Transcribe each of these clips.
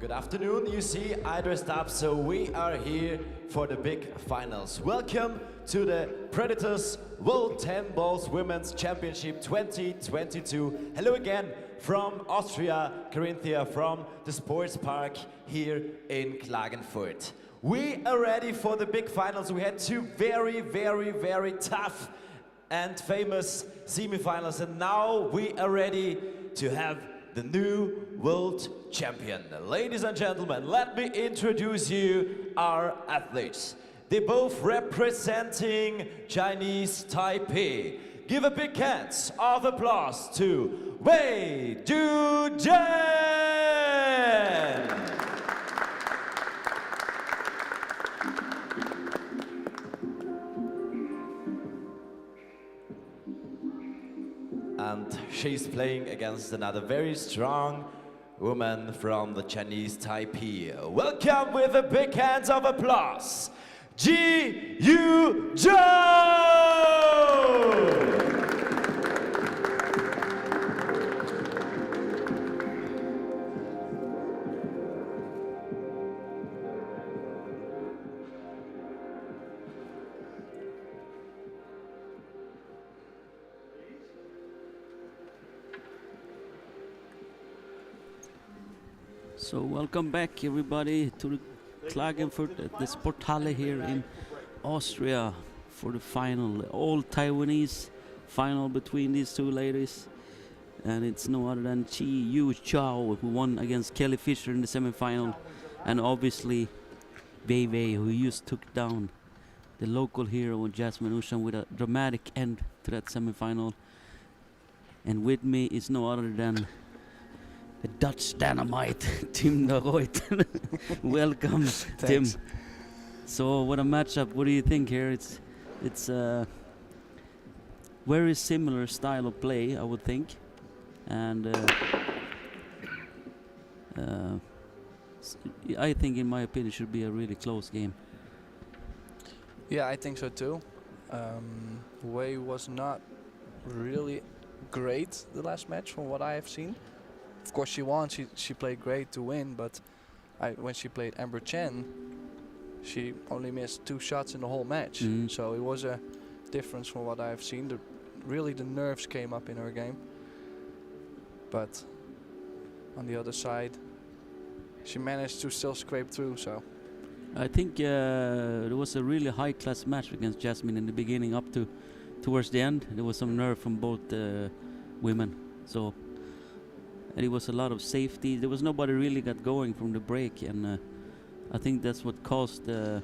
Good afternoon. You see, I dressed up, so we are here for the big finals. Welcome to the Predators World 10 Balls Women's Championship 2022. Hello again from Austria, Carinthia, from the sports park here in Klagenfurt. We are ready for the big finals. We had two very tough and famous semifinals, and now we are ready to have the new world champion. Ladies and gentlemen, let me introduce you our athletes. They both representing Chinese Taipei. Give a big hands of applause to Wei Ju-Jen! And she's playing against another very strong woman from the Chinese Taipei. Welcome with a big hands of applause, Chieh-Yu! So welcome back everybody to the Klagenfurt at the Sporthalle here in Austria for the final, all Taiwanese final between these two ladies, and it's no other than Chieh-Yu who won against Kelly Fisher in the semi-final, and obviously Wei Wei, who just took down the local hero Jasmine Ushan with a dramatic end to that semi-final. And with me is no other than the Dutch dynamite, Tim de Rooijt. Welcome, Tim. So what a matchup. What do you think here? It's a very similar style of play, I would think. And I think, in my opinion, it should be a really close game. Yeah, I think so too. Wei was not really great the last match from what I have seen. Of course she won, she played great to win, but when she played Amber Chen, she only missed 2 shots in the whole match. So it was a difference from what I have seen. Really the nerves came up in her game. But on the other side, she managed to still scrape through, so. I think there was a really high-class match against Jasmine in the beginning up to towards the end. There was some nerve from both women. So. And it was a lot of safety. There was nobody really got going from the break, and I think that's what caused the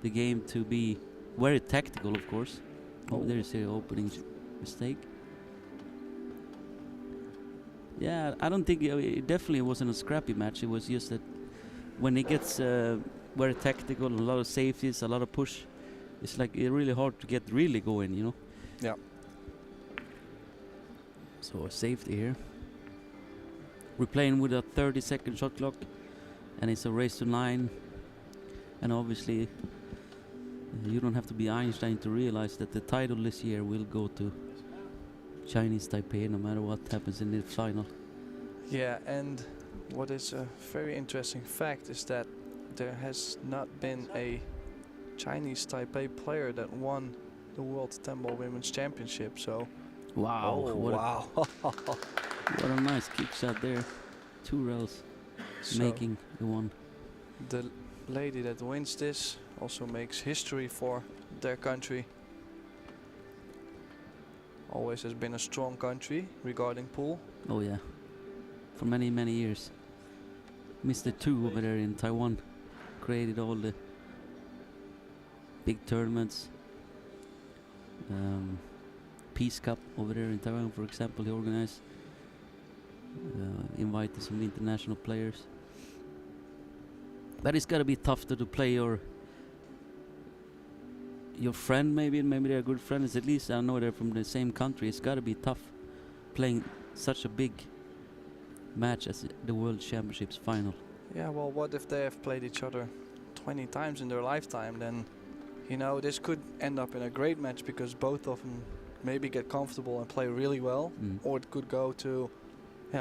game to be very tactical, of course. Oh, there is an opening mistake. Yeah, I don't think it definitely wasn't a scrappy match. It was just that when it gets very tactical, a lot of safeties, a lot of push, it's like really hard to get really going, you know. Yeah. So a safety here. We're playing with a 30-second shot clock, and it's a race to 9. And obviously, you don't have to be Einstein to realize that the title this year will go to Chinese Taipei, no matter what happens in the final. Yeah, and what is a very interesting fact is that there has not been a Chinese Taipei player that won the World 10 Ball Women's Championship. So. Wow! Oh, wow! What a nice kick shot there. 2 rails making the one. The lady that wins this also makes history for their country. Always has been a strong country regarding pool. Oh yeah, for many years. Mr. 2 over there in Taiwan created all the big tournaments. Peace Cup over there in Taiwan, for example, he organized. Invited some international players. But it's gotta be tough to play your friend, maybe they're good friends. At least I know they're from the same country. It's gotta be tough playing such a big match as the World Championships final. Yeah, well, what if they have played each other 20 times in their lifetime? Then, you know, this could end up in a great match because both of them maybe get comfortable and play really well, or it could go to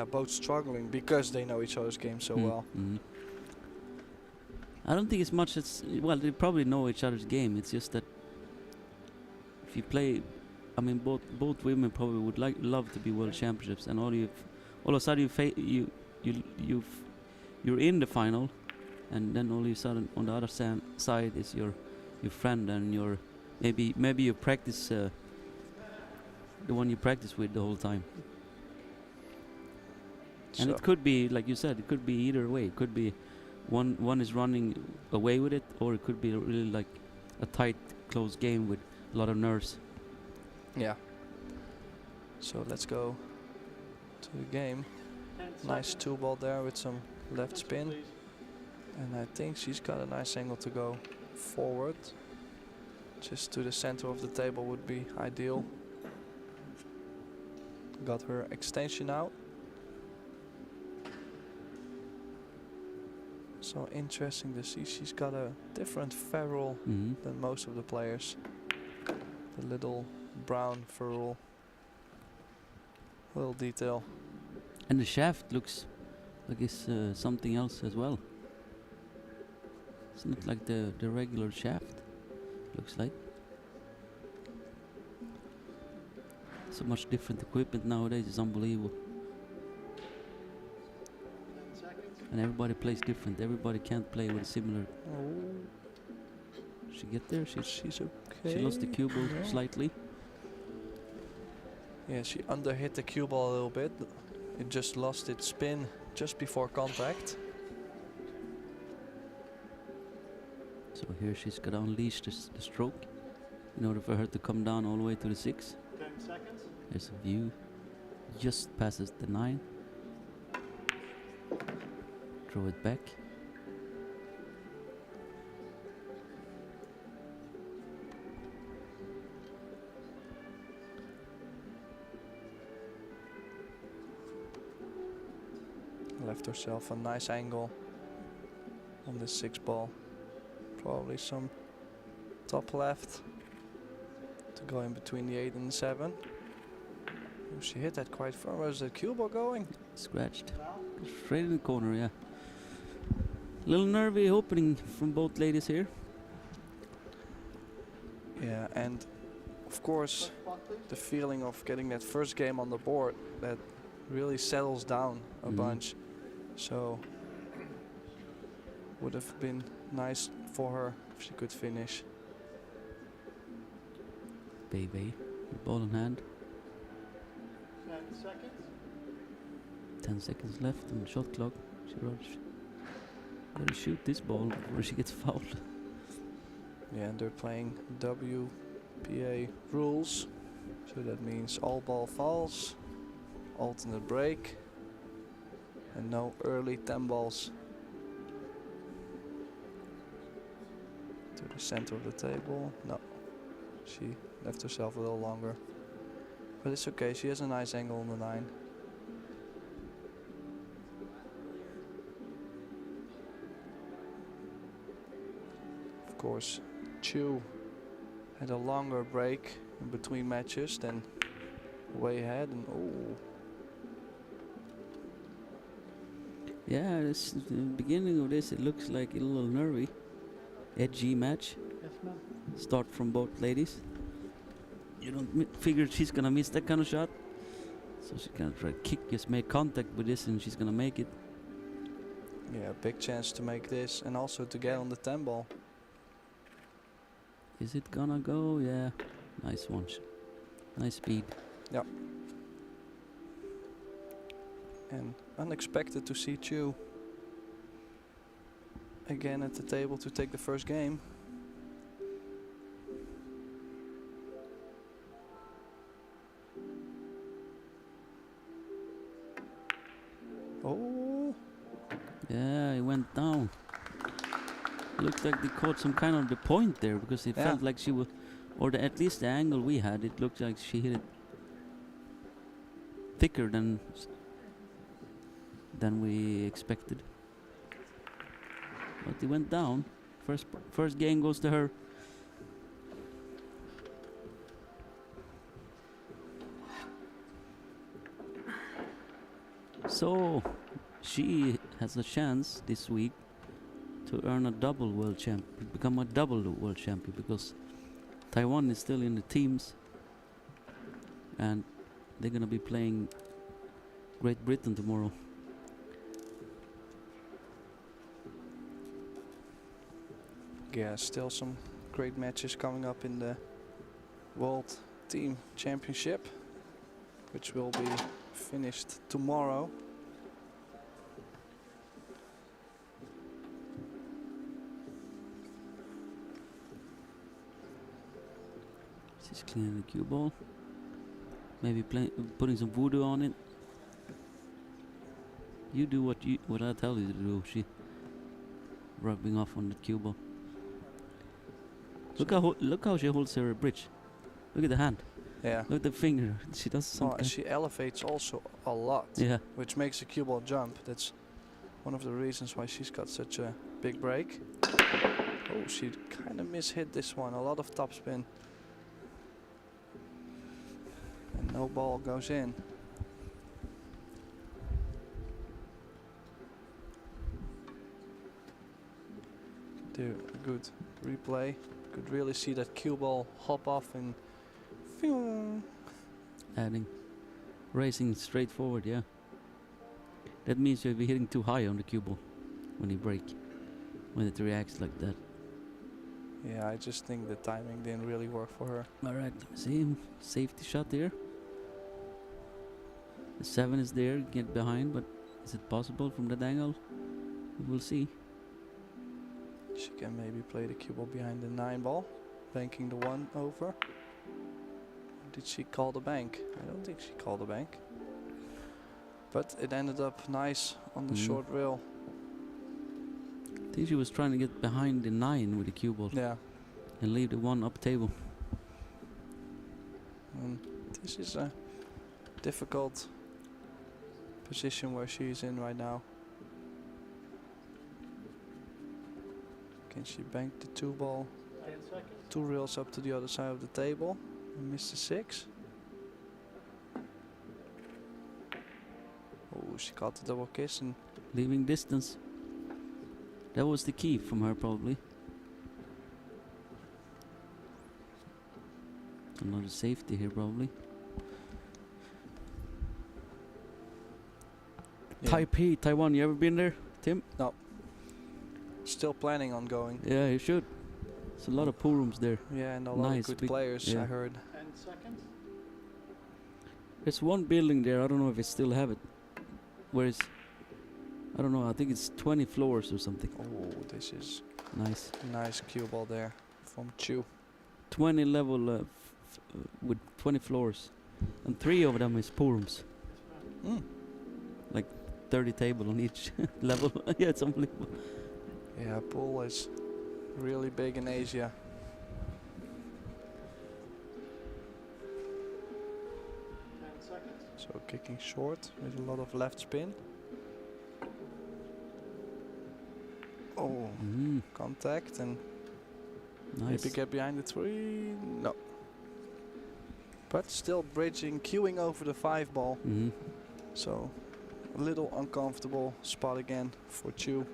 both struggling because they know each other's game so well. I don't think it's much as well. They probably know each other's game. It's just that if you play, I mean, both women probably would love to be world championships, and all of a sudden you're in the final, and then all of a sudden on the other side is your friend and your maybe you practice the one you practice with the whole time. And So it could be, like you said, it could be either way. It could be one is running away with it, or it could be really like a tight, close game with a lot of nerves. yeah. So let's go to the game. Nice 2-ball there with some left spin. And I think she's got a nice angle to go forward. Just to the center of the table would be ideal. Got her extension out. So interesting to see. She's got a different ferrule than most of the players. The little brown ferrule. Little detail. And the shaft looks like it's something else as well. It's not like the regular shaft. Looks like. So much different equipment nowadays. It's unbelievable. And everybody plays different. Everybody can't play with a similar. Oh, She get there. she's okay. She lost the cue ball Yeah. slightly. Yeah, she underhit the cue ball a little bit. It just lost its spin just before contact. So here she's got to unleash the stroke in order for her to come down all the way to the 6. 10 seconds. There's a view. Just passes the 9. Throw it back. Left herself a nice angle on the 6 ball. Probably some top left to go in between the 8 and the 7. Oh, she hit that quite firm. Where's the cue ball going? Scratched. Straight in the corner, yeah. Little nervy opening from both ladies here. Yeah, and of course the feeling of getting that first game on the board, that really settles down a bunch. So would have been nice for her if she could finish. Baby, ball in hand. 10 seconds. 10 seconds left on the shot clock. She gotta shoot this ball before she gets fouled. Yeah, and they're playing WPA rules. So that means all ball fouls, alternate break, and no early 10 balls. To the center of the table. No, she left herself a little longer. But it's okay, she has a nice angle on the 9. Of course, Chou had a longer break in between matches than way ahead, and oh. Yeah, this the beginning of this, it looks like a little nervy, edgy match. Yes, ma'am. Start from both ladies. You don't figure she's gonna miss that kind of shot, so she's gonna try to kick, just make contact with this, and she's gonna make it. Yeah, big chance to make this and also to get on the 10 ball. Is it gonna go? Yeah, nice one. Nice speed. Yep. And unexpected to see Chou again at the table to take the first game. Oh, Yeah, it went down. Looks like they caught some kind of the point there, because it Yeah. felt like she was, or at least the angle we had, it looked like she hit it thicker than we expected. But it went down. First game goes to her. So she has a chance this week to earn a double world champ, become a double world champion, because Taiwan is still in the teams, and they're gonna be playing Great Britain tomorrow. Yeah, still some great matches coming up in the World Team Championship, which will be finished tomorrow. She's cleaning the cue ball. Maybe putting some voodoo on it. You do what I tell you to do. She rubbing off on the cue ball. Look how she holds her bridge. Look at the hand. Yeah. Look at the finger. She does something. She elevates also a lot, Yeah. which makes the cue ball jump. That's one of the reasons why she's got such a big break. Oh, she kind of mishit this one. A lot of topspin. And no ball goes in. Good replay. Could really see that cue ball hop off and phew. Adding, racing straight forward. Yeah. That means you'll be hitting too high on the cue ball when you break, when it reacts like that. Yeah, I just think the timing didn't really work for her. All right, let me see. Safety shot there. The 7 is there, get behind, but is it possible from that angle? We will see. She can maybe play the cue ball behind the 9 ball, banking the 1 over. Or did she call the bank? I don't think she called the bank. But it ended up nice on the short rail. I think she was trying to get behind the 9 with the cue ball. Yeah. And leave the 1 up table. And this is a difficult position where she's in right now. Can she bank the 2 ball? 10 seconds. 2 rails up to the other side of the table and miss the 6. Oh, she got the double kiss and Leaving distance. That was the key from her probably. Another safety here probably. yeah, Taipei, Taiwan, you ever been there, Tim? still planning on going. Yeah, you should. There's a lot of pool rooms there. Yeah, and a lot Nice, of good big- players, yeah. I heard. 10 seconds. There's one building there, I don't know if it still have it. Where is, I don't know, I think it's 20 floors or something. Oh, this is Nice. nice cue ball there from Chou. 20 level with 20 floors. And 3 of them is pool rooms. Mm. 30 table on each level. Yeah, it's unbelievable. Yeah, pool is really big in Asia. 10 seconds. So kicking short with a lot of left spin. Oh, contact and Nice. maybe get behind the 3. No. But still bridging, queuing over the 5 ball. So a little uncomfortable spot again for Chou.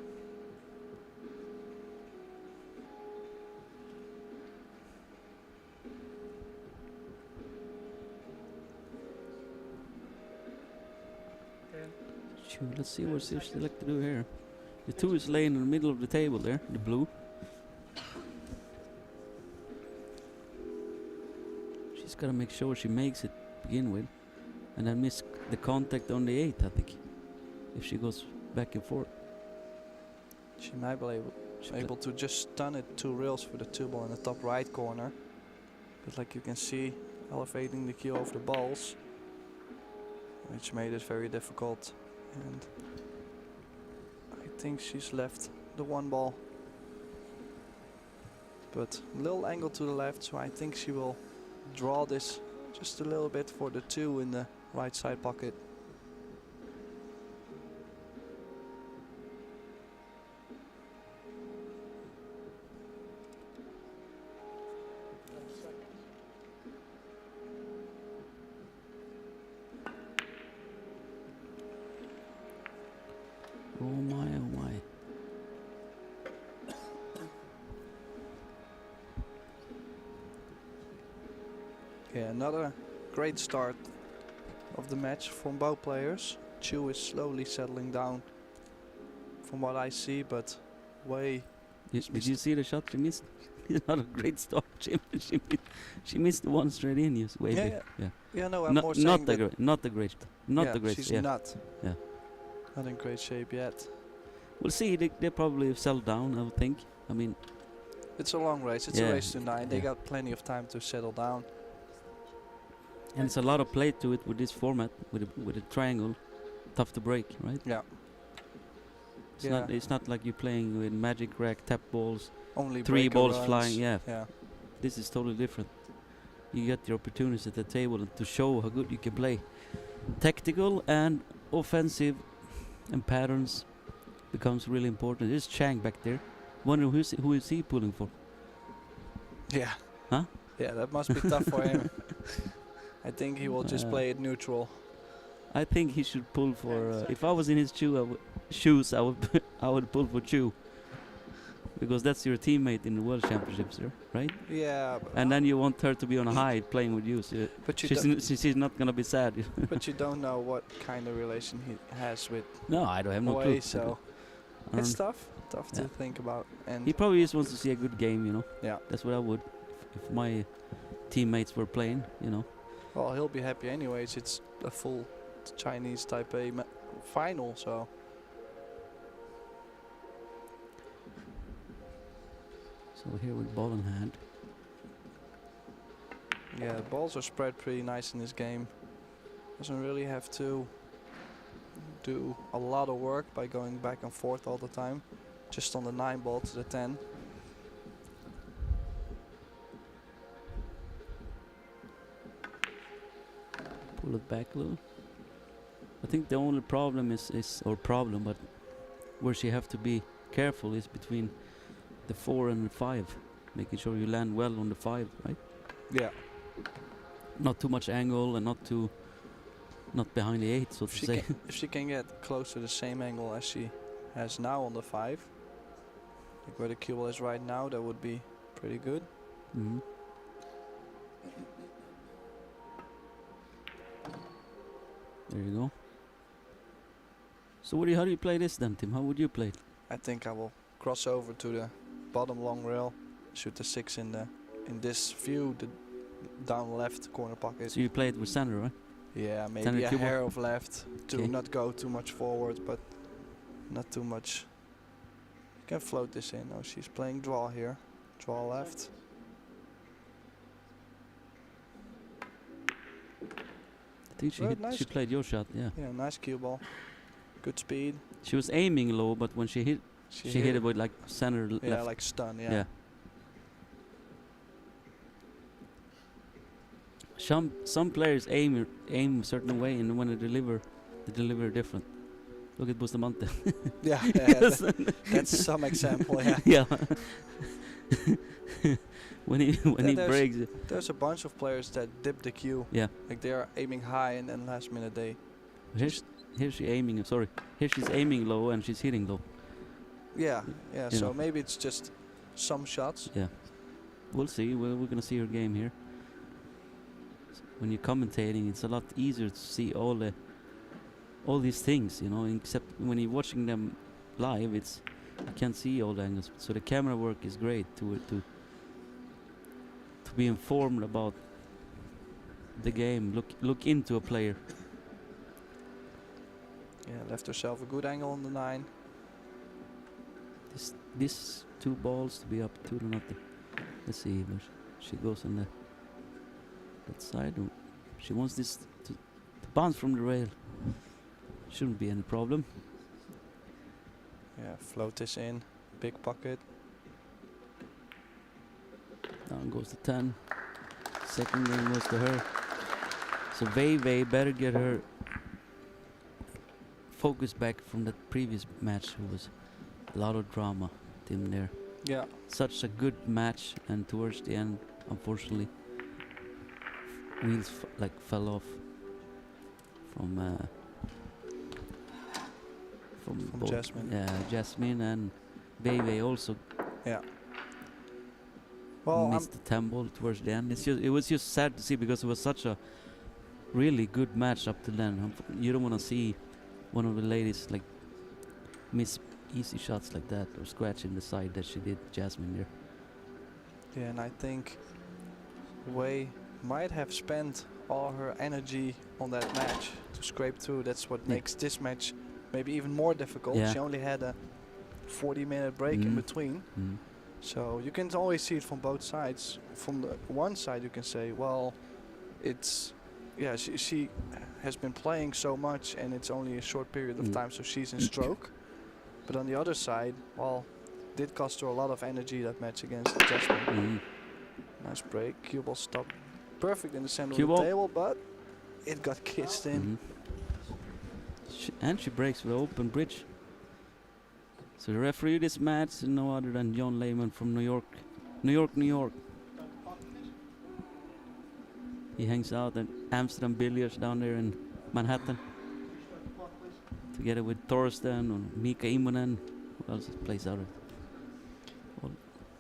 Sure, let's see what she like to do here. The 2 is laying in the middle of the table there, the blue. She's gotta make sure she makes it to begin with. And then miss the contact on the 8, I think. If she goes back and forth. She might be able to just stun it 2 rails for the 2 ball in the top right corner. But like you can see, elevating the cue over the balls, which made it very difficult. And I think she's left the 1 ball. But a little angle to the left, so I think she will draw this just a little bit for the 2 in the right side pocket. Oh my, oh my. Yeah, another great start of the match from both players. Chou is slowly settling down from what I see, but way... Did you see the shot she missed? It's not a great start. She missed the one straight in. Yes, way Yeah, back. yeah. Yeah, no, I'm Not, more not saying the that great, not the great, not yeah, the great. she's Yeah, not. Yeah. Not in great shape yet. we'll see. They probably have settled down. I would think. I mean, It's a long race. It's Yeah, a race to 9. They yeah. got plenty of time to settle down. and it's a lot of play to it with this format, with a triangle, tough to break, right? Yeah. It's Yeah. not. It's not like you're playing with magic rack, tap balls, Only 3 breaker balls runs. flying. Yeah, Yeah. this is totally different. You get the opportunities at the table and to show how good you can play. Tactical and offensive and patterns becomes really important. There's Chang back there. Wonder who is he pulling for? Yeah. Huh? Yeah, that must be tough for him. I think he will just play it neutral. I think he should pull for. If I was in his shoes, I would I would pull for Chou, because that's your teammate in the World Championships, right? Yeah. And then you want her to be on a high playing with you. So But you, she's not gonna be sad. but you don't know what kind of relation he has with No, I don't have no Wei, clue. so I it's don't- tough to Yeah. think about. And He probably just wants to see a good game, you know. yeah, That's what I would, if my teammates were playing, you know. well, he'll be happy anyways. It's a full Chinese Taipei final, so So here with ball in hand. yeah, the balls are spread pretty nice in this game. Doesn't really have to do a lot of work by going back and forth all the time. Just on the 9 ball to the 10. Pull it back a little. I think the only problem but where she have to be careful is between the 4 and the 5, making sure you land well on the 5, right? Yeah. Not too much angle and not behind the 8, so to say. If she can get close to the same angle as she has now on the 5, like where the cue ball is right now, that would be pretty good. Mhm. There you go. So how do you play this then, Tim? How would you play it? I think I will cross over to the bottom long rail, shoot the 6 in this view, the down left corner pocket. So you play it with center, right? Yeah, Center maybe a cue ball. hair of left to Okay. not go too much forward, but not too much. You can float this in. Oh, she's playing draw here. Draw left. I think Right, nice. she played your shot, yeah. Yeah, nice cue ball. Good speed. She was aiming low, but when she hit, she hit it with like center Yeah, left. like stun, yeah. Yeah. Some players aim a certain way, and when they deliver different. Look at Bustamante. Yeah, that's some example, yeah. Yeah. when he there's- breaks it. There's a bunch of players that dip the cue. Yeah. Like they are aiming high and then last minute they Here she's aiming. Sorry. Here she's aiming low and she's hitting low. yeah, You so know. maybe it's just some shots. Yeah. We'll see. We're gonna see her game here. When you're commentating, it's a lot easier to see all these things, you know. Except when you're watching them live, you can't see all the angles. So the camera work is great to be informed about the game. Look into a player. Yeah, left herself a good angle on the 9. This 2 balls to be up 2-0. Let's see, but she goes on that side. She wants this to bounce from the rail. Shouldn't be any problem. Yeah, float this in. Big pocket. Down goes the 10. Second game goes to her. So Wei better get her focus back from that previous match. It was a lot of drama, Tim, there. Yeah. Such a good match, and towards the end, unfortunately, wheels fell off from both. Jasmine. Yeah, Jasmine and Wei also. Yeah. Well, missed the 10 ball towards the end. It was just sad to see because it was such a really good match up to then. You don't want to see one of the ladies like miss easy shots like that or scratching the side that she did, Jasmine there. yeah, and I think Wei might have spent all her energy on that match to scrape through. That's what makes this match maybe even more difficult. Yeah. She only had a 40-minute break in between. So you can always see it from both sides. From the one side you can say, well, it's, yeah, she has been playing so much and it's only a short period of time, so she's in stroke. But on the other side, well, did cost her a lot of energy, that match against Jasmine. Nice break. Cue ball stopped perfect in the center of the table, but it got kissed in. And she breaks with open bridge. So the referee this match is no other than John Lehman from New York. New York. He hangs out at Amsterdam Billiards down there in Manhattan. Together with Torsten and Mika Immonen. Who else plays out there? Well,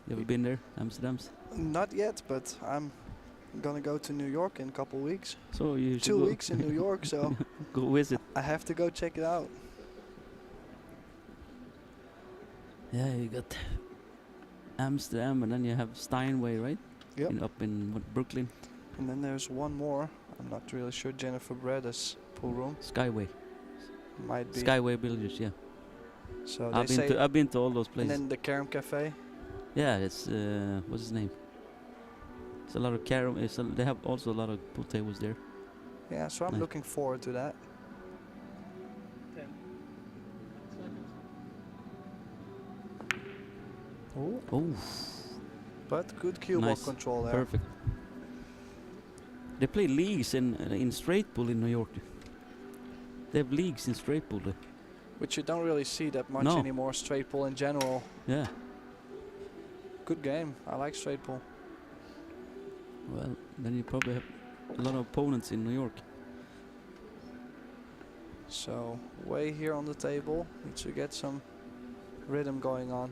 you ever been there, Amsterdam's? Not yet, but I'm gonna go to New York in a couple weeks. So you should 2 go weeks in New York, so go visit. I have to go check it out. Yeah, you got Amsterdam and then you have Steinway, right? Yep. Up in what, Brooklyn? And then there's one more. I'm not really sure. Jennifer Breda's pool room Skyway. might be. Skyway Billiards, yeah. So they say. I've been to all those And places. then the Carom Cafe. Yeah, it's what's his name? It's a lot of carom. They have also a lot of pool tables there. Yeah, so I'm Nice. looking forward to that. 10 seconds. Oh, Oh, but good cue ball Nice. control there. perfect. They play leagues in straight pool in New York. They have leagues in straight pool. Which you don't really see that much No. anymore. Straight pool in general. Yeah. Good game. I like straight pool. Well, then you probably have a lot of opponents in New York. So way here on the table. Needs to get some rhythm going on.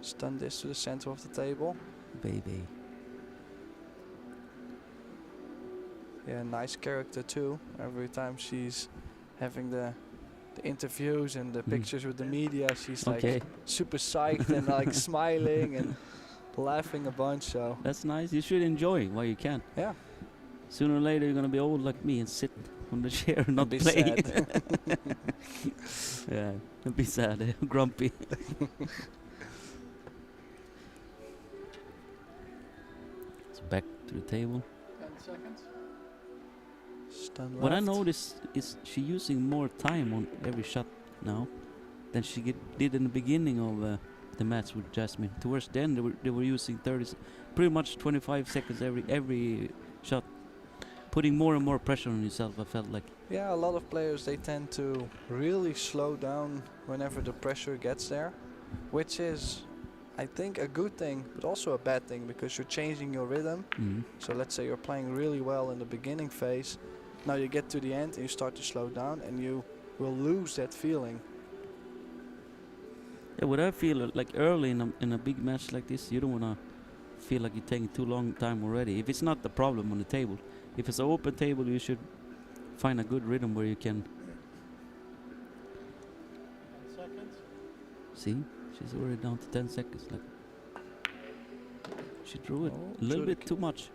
Stun this to the center of the table. Baby. Yeah, nice character too. Every time she's having the interviews and the pictures with the media, she's Okay. like super psyched and like smiling and laughing a bunch. So That's nice. You should enjoy while you can. yeah, Sooner or later you're gonna be old like me and sit on the chair and not be play. sad. Yeah, it'll be sad, grumpy. So back to the table. 10 seconds. Stun What I left. noticed is she using more time on every shot now than she did in the beginning of the match with Jasmine. Towards the end, they were using pretty much 25 seconds every shot, putting more and more pressure on yourself. I felt like. Yeah, a lot of players, they tend to really slow down whenever the pressure gets there, which is, I think, a good thing, but also a bad thing because you're changing your rhythm. So let's say you're playing really well in the beginning phase. Now you get to the end and you start to slow down and you will lose that feeling. Yeah, what I feel like early in a big match like this, you don't wanna feel like you're taking too long time already. If it's not the problem on the table, if it's an open table, you should find a good rhythm where you can 10 seconds. see. She's already down to 10 seconds. Like she drew it Oh, a little drew the bit too much.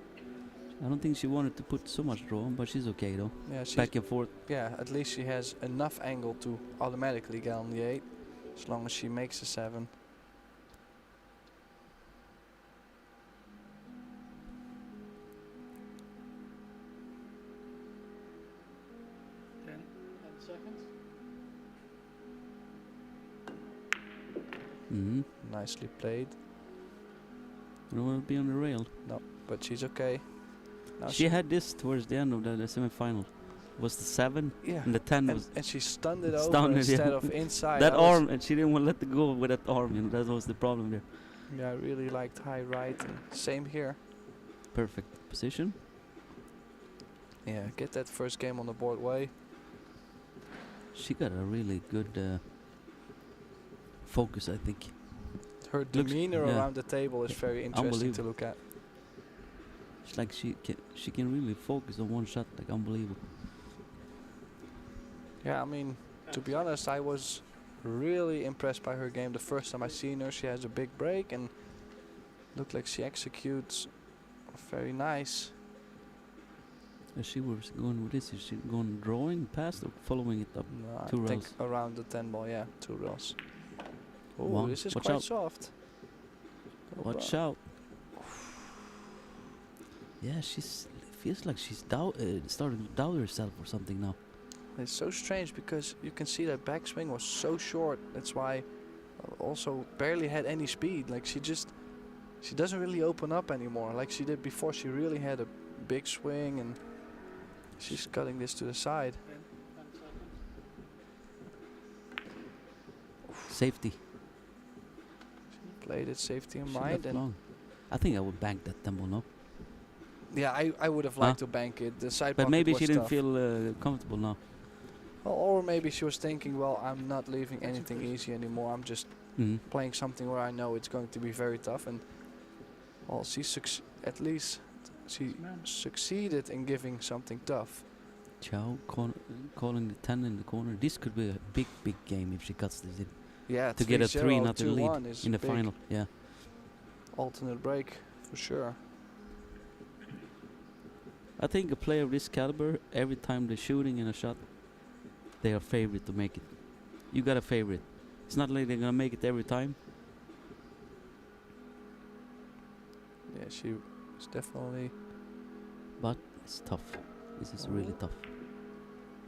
I don't think she wanted to put so much draw on, but she's okay though. Yeah, she's Back and forth. yeah, at least she has enough angle to automatically get on the 8, as long as she makes a 7. Ten seconds. Mm-hmm. Nicely played. You don't want to be on the rail. No, but she's okay. Now She had this towards the end of the semi-final. Was the 7 yeah, and the 10 was and she stunned it over Stunned it, yeah. instead of inside. that I was- arm, and she didn't want to let it go with that arm. You know, that was the problem there. Yeah, I really liked high right. And same here. Perfect position. Yeah, get that first game on the board way. She got a really good focus, I think. her demeanor yeah. around the table is very interesting to look at. It's like she can really focus on one shot, like unbelievable. Yeah, I mean, to be honest, I was really impressed by her game the first time I seen her. She has a big break and looked like she executes very nice. She was going with this. Is she going drawing past or following it up? No, Two I think rails. around the 10 ball, yeah, 2 rails. Oh, One. this is Watch quite out. soft. Watch out. Yeah, feels like she's starting to doubt herself or something now. It's so strange because you can see that backswing was so short. That's why also barely had any speed. Like she doesn't really open up anymore like she did before. She really had a big swing and she's cutting this to the side. 10 seconds. Safety. Played it safety in She mind left and long. I think I would bank that tempo now. yeah, I would have liked to bank it. The side But pocket maybe was she didn't tough. feel comfortable now. Or maybe she was thinking, well, I'm not leaving anything easy anymore. I'm just playing something where I know it's going to be very tough. And well, at least she succeeded in giving something tough. Chou calling the 10 in the corner. This could be a big game if she cuts this in. Yeah, To get a 3-0, 3-0 lead 2-1 is in the big. final. Yeah. Alternate break for sure. I think a player of this caliber, every time they're shooting in a shot, they are favorite to make it. You got a favorite. It's not like they're gonna make it every time. Yeah, she is definitely. But it's tough. This is really tough.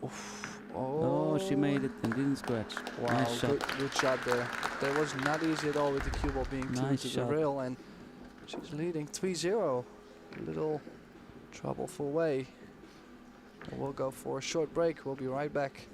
Oof. Oh, she made it and didn't scratch. Wow, Nice shot. good shot there. That was not easy at all with the cue ball being Nice to the shot. rail, and she's leading 3-0. A little troubleful way. And we'll go for a short break. We'll be right back.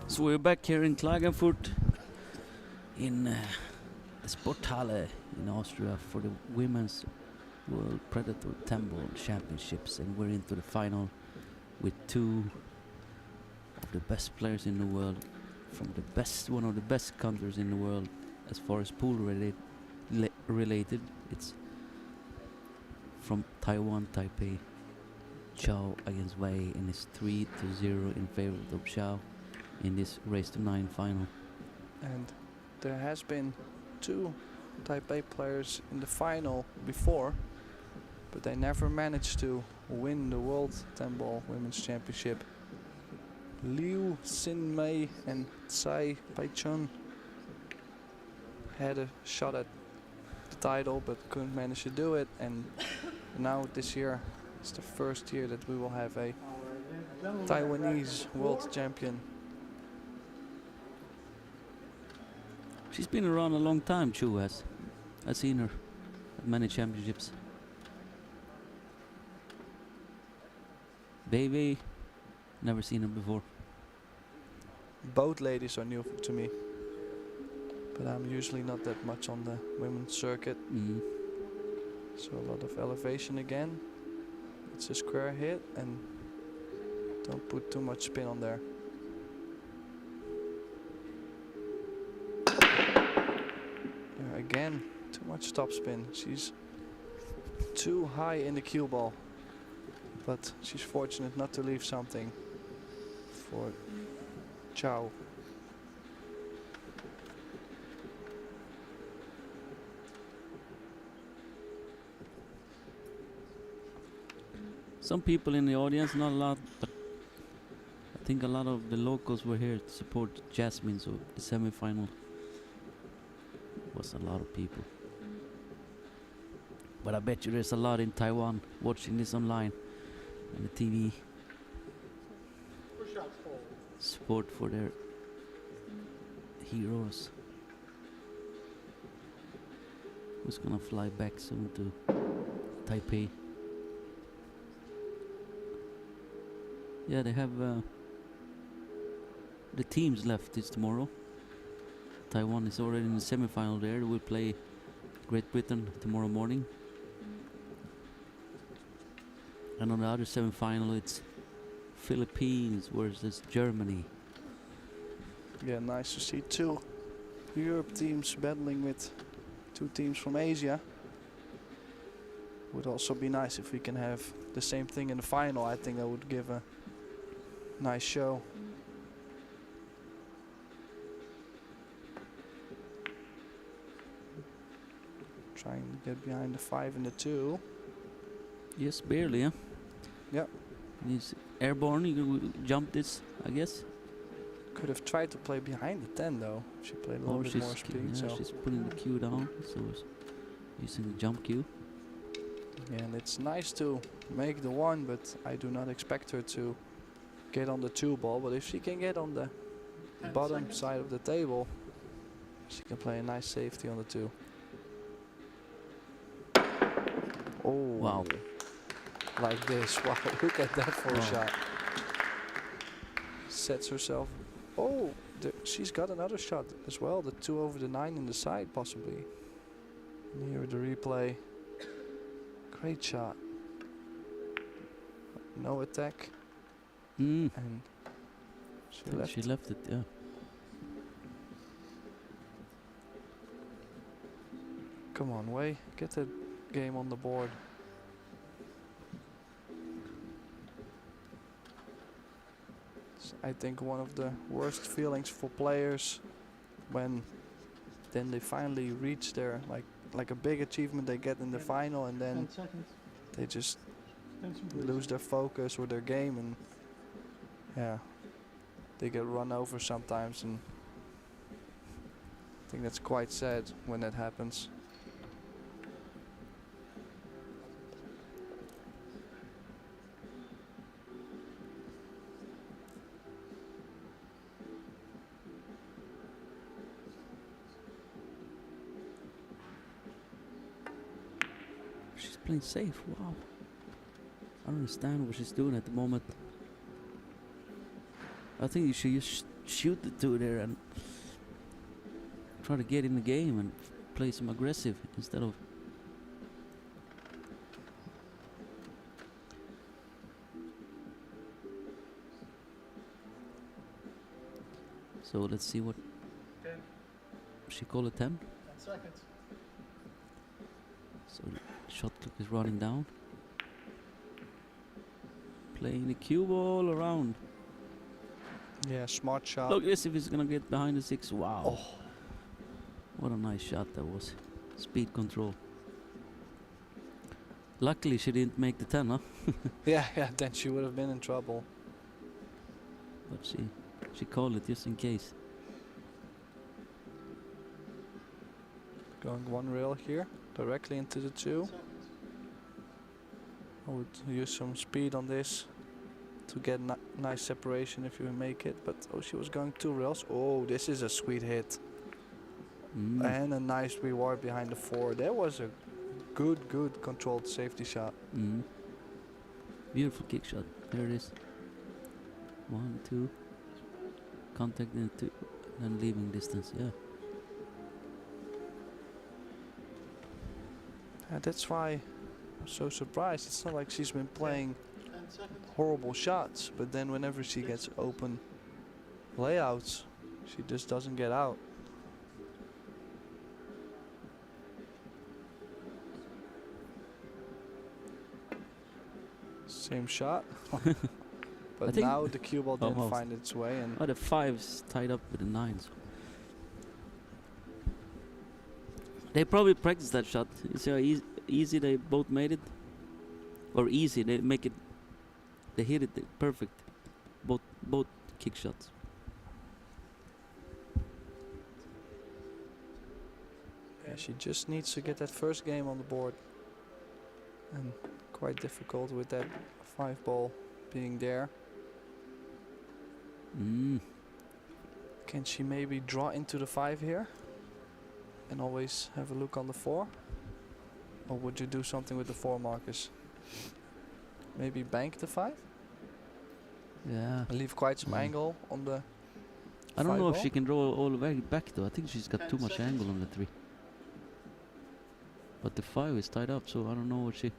So we're back here in Klagenfurt in the Sporthalle in Austria for the Women's World Predator 10 Ball Championships, and we're into the final with two of the best players in the world from one of the best countries in the world as far as pool related. It's from Taiwan, Taipei. Chou against Wei, and it's 3-0 in favor of Chou in this race to 9 final. And there has been 2 Taipei players in the final before, but they never managed to win the World 10 Ball Women's Championship. Liu Xin-mei and Tsai Pai-chun had a shot at the title, but couldn't manage to do it. And now this year, it's the first year that we will have a Taiwanese world champion. She's been around a long time, Chou has. I've seen her at many championships. Baby, never seen her before. Both ladies are new to me, but I'm usually not that much on the women's circuit. Mm. So a lot of elevation again. It's a square hit and don't put too much spin on there. Yeah, again, too much top spin. She's too high in the cue ball, but she's fortunate not to leave something for Chou. Some people in the audience, not a lot, but I think a lot of the locals were here to support Jasmine, so the semi-final was a lot of people. But I bet you there's a lot in Taiwan watching this online on the TV. Support for their heroes. Who's gonna fly back soon to Taipei? Yeah, they have the teams left is tomorrow. Taiwan is already in the semi-final there. They will play Great Britain tomorrow morning. And on the other semi-final it's Philippines versus Germany. Yeah, nice to see two Europe teams battling with two teams from Asia. Would also be nice if we can have the same thing in the final. I think that would give a nice show. Trying to get behind the 5 and the 2. Yes, barely, yeah. Yep. He's airborne, you can jump this, I guess. Could have tried to play behind the 10 though. She played a little bit more speed. Yeah, So she's putting the cue down, so it's using the jump cue. yeah, and it's nice to make the 1, but I do not expect her to get on the 2 ball. But if she can get on the bottom side of the table, she can play a nice safety on the 2. Oh, Wow. like this. Wow, look at that for a Wow. shot. Sets herself. Oh, she's got another shot as well. The 2 over the 9 in the side, possibly. And here the replay. Great shot. No attack, Mm. and She left it, yeah. Come on, Wei, get that game on the board. I think one of the worst feelings for players when then they finally reach their like a big achievement they get in the final, and then 10 seconds. they just 10 seconds. lose their focus or their game, and yeah, they get run over sometimes, and I think that's quite sad when that happens. She's playing safe, wow. I don't understand what she's doing at the moment. I think you should just shoot the 2 there and try to get in the game and play some aggressive instead of... So let's see what 10. she called it 10. 10 seconds. So the shot clock is running down. Playing the cue ball around. Yeah, smart shot. Look, let's see if he's gonna get behind the 6. Wow. Oh. What a nice shot that was. Speed control. Luckily she didn't make the 10, huh? Yeah, then she would have been in trouble. But she called it just in case. Going 1 rail here. directly into the 2. I would use some speed on this to get nice separation if you make it, but oh, she was going 2 rails. Oh, this is a sweet hit. And a nice reward behind the 4. That was a good controlled safety shot. Beautiful kick shot. There it is. 1, 2. Contact into and leaving distance. Yeah. That's why I'm so surprised. It's not like she's been playing 10 seconds. horrible shots, but then whenever she gets open layouts, she just doesn't get out. Same shot. I But think now the cue ball didn't almost. find its way, and Oh, the 5's tied up with the 9s. They probably practiced that shot. You see how easy they both made it? Or easy, they make it. They hit it perfect. Both kick shots. yeah, she just needs to get that first game on the board. And quite difficult with that 5 ball being there. Can she maybe draw into the 5 here? And always have a look on the 4? Or would you do something with the 4, Marcus? Maybe bank the 5? Yeah. And leave quite some angle on the I don't 5 know if ball? she can draw all the way back though. I think she's got 10 too much seconds. angle on the 3. But the 5 is tied up, so I don't know what she.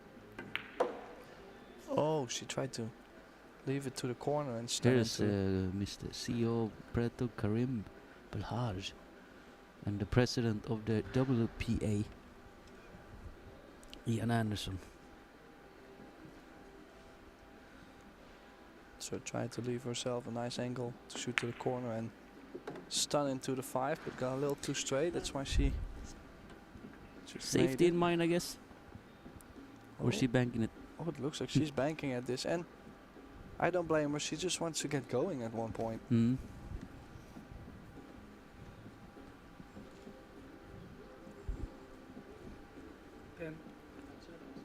Oh, she tried to leave it to the corner and stand Here's into Mr. CEO Predator Karim Belhaj and the president of the WPA, Ian Anderson. So tried to leave herself a nice angle to shoot to the corner and stun into the 5, but got a little too straight. That's why she just made Safety it. in mind, I guess. Or Oh. is she banking it? Oh, it looks like she's banking at this, and I don't blame her. She just wants to get going at one point. Mm. Ten seconds.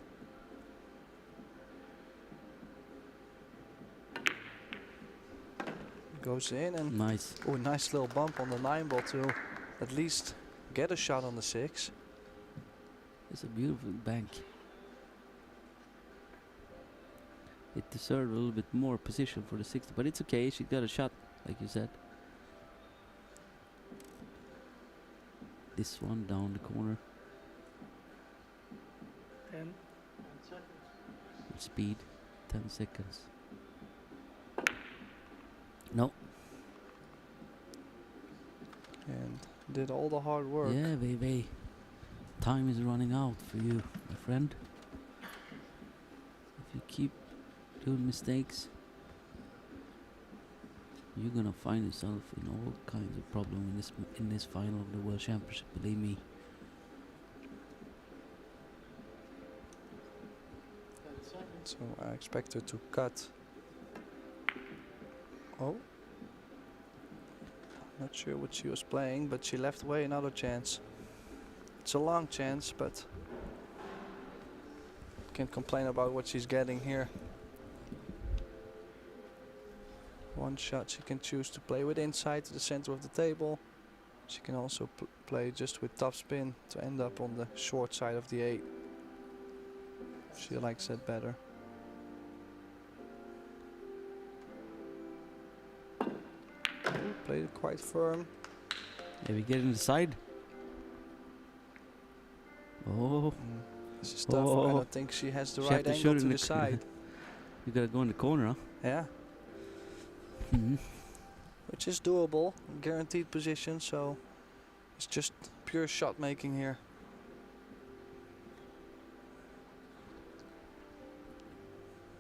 Goes in, and Nice. oh, nice little bump on the 9 ball to at least get a shot on the 6. It's a beautiful bank. It deserved a little bit more position for the 60, but it's okay. She got a shot, like you said. This one down the corner 10 seconds. with speed. 10 seconds. No. And did all the hard work. Yeah, baby. Time is running out for you, my friend. If you keep doing mistakes, you're gonna find yourself in all kinds of problems in this final of the World Championship. Believe me. 10 seconds. So I expect her to cut. Oh. Not sure what she was playing, but she left away another chance. It's a long chance, but can't complain about what she's getting here. One shot she can choose to play with inside to the center of the table. She can also play just with top spin to end up on the short side of the 8. She likes that better. Played it quite firm. Maybe get in the side. Oh, This is tough. I Oh. don't think she has the She right have to angle shoot to in the the side. you gotta go in the corner, huh? Yeah, Mhm. which is doable. Guaranteed position, so it's just pure shot making here.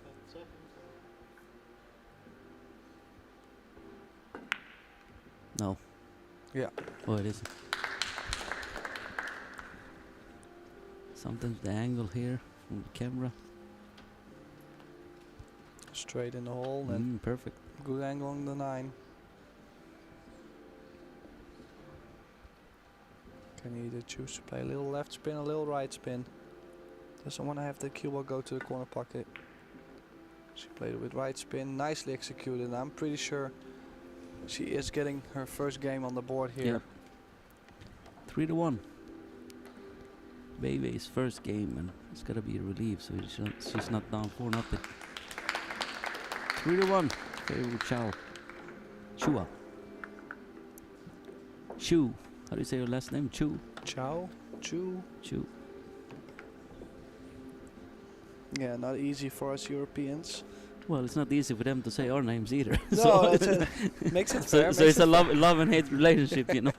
10 seconds. No. Yeah. Oh, it isn't. Sometimes the angle here from the camera. Straight in the hole and Perfect. good angle on the 9. Can either choose to play a little left spin, a little right spin. Doesn't want to have the cue ball go to the corner pocket. She played it with right spin, nicely executed. I'm pretty sure she is getting her first game on the board here. Yep. 3-1. Baby's first game, and it's gotta be a relief, so she's not down 4-0. 3-1. Favorite Chou. Chua. Chou. How do you say your last name? Chou. Chou. Chou. Yeah, not easy for us Europeans. Well, it's not easy for them to say our names either. No, makes it fair. So it's a love and hate relationship, you know.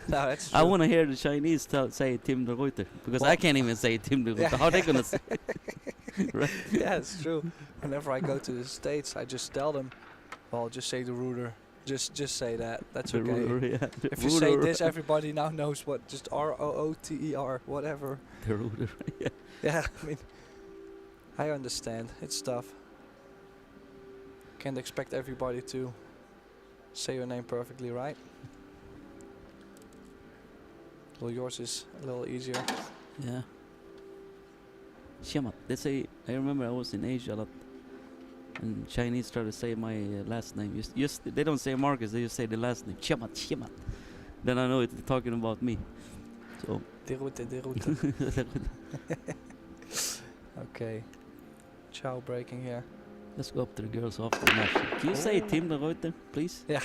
No, that's true. I want to hear the Chinese say Tim de Ruyter, because I can't even say Tim de Ruyter. How are they gonna say? Right? Yeah, it's true. Whenever I go to the States, I just tell them, well, just say the Rooter. Just say that. That's The okay. ruler, yeah. The If you say ruler. this, everybody now knows what. Just R-O-O-T-E-R, whatever. The ruler, yeah. Yeah, I mean, I understand. It's tough. Can't expect everybody to say your name perfectly right. Well, yours is a little easier. Yeah. Xiamat. They say, I remember I was in Asia a lot, and Chinese try to say my last name. They don't say Marcus, they just say the last name. Xiamat, Xiamat. Then I know it's talking about me. So. Derute. Okay. Chou breaking here. Let's go up to the girls after the match. Can you say Tim de Ruyter, please? Yeah.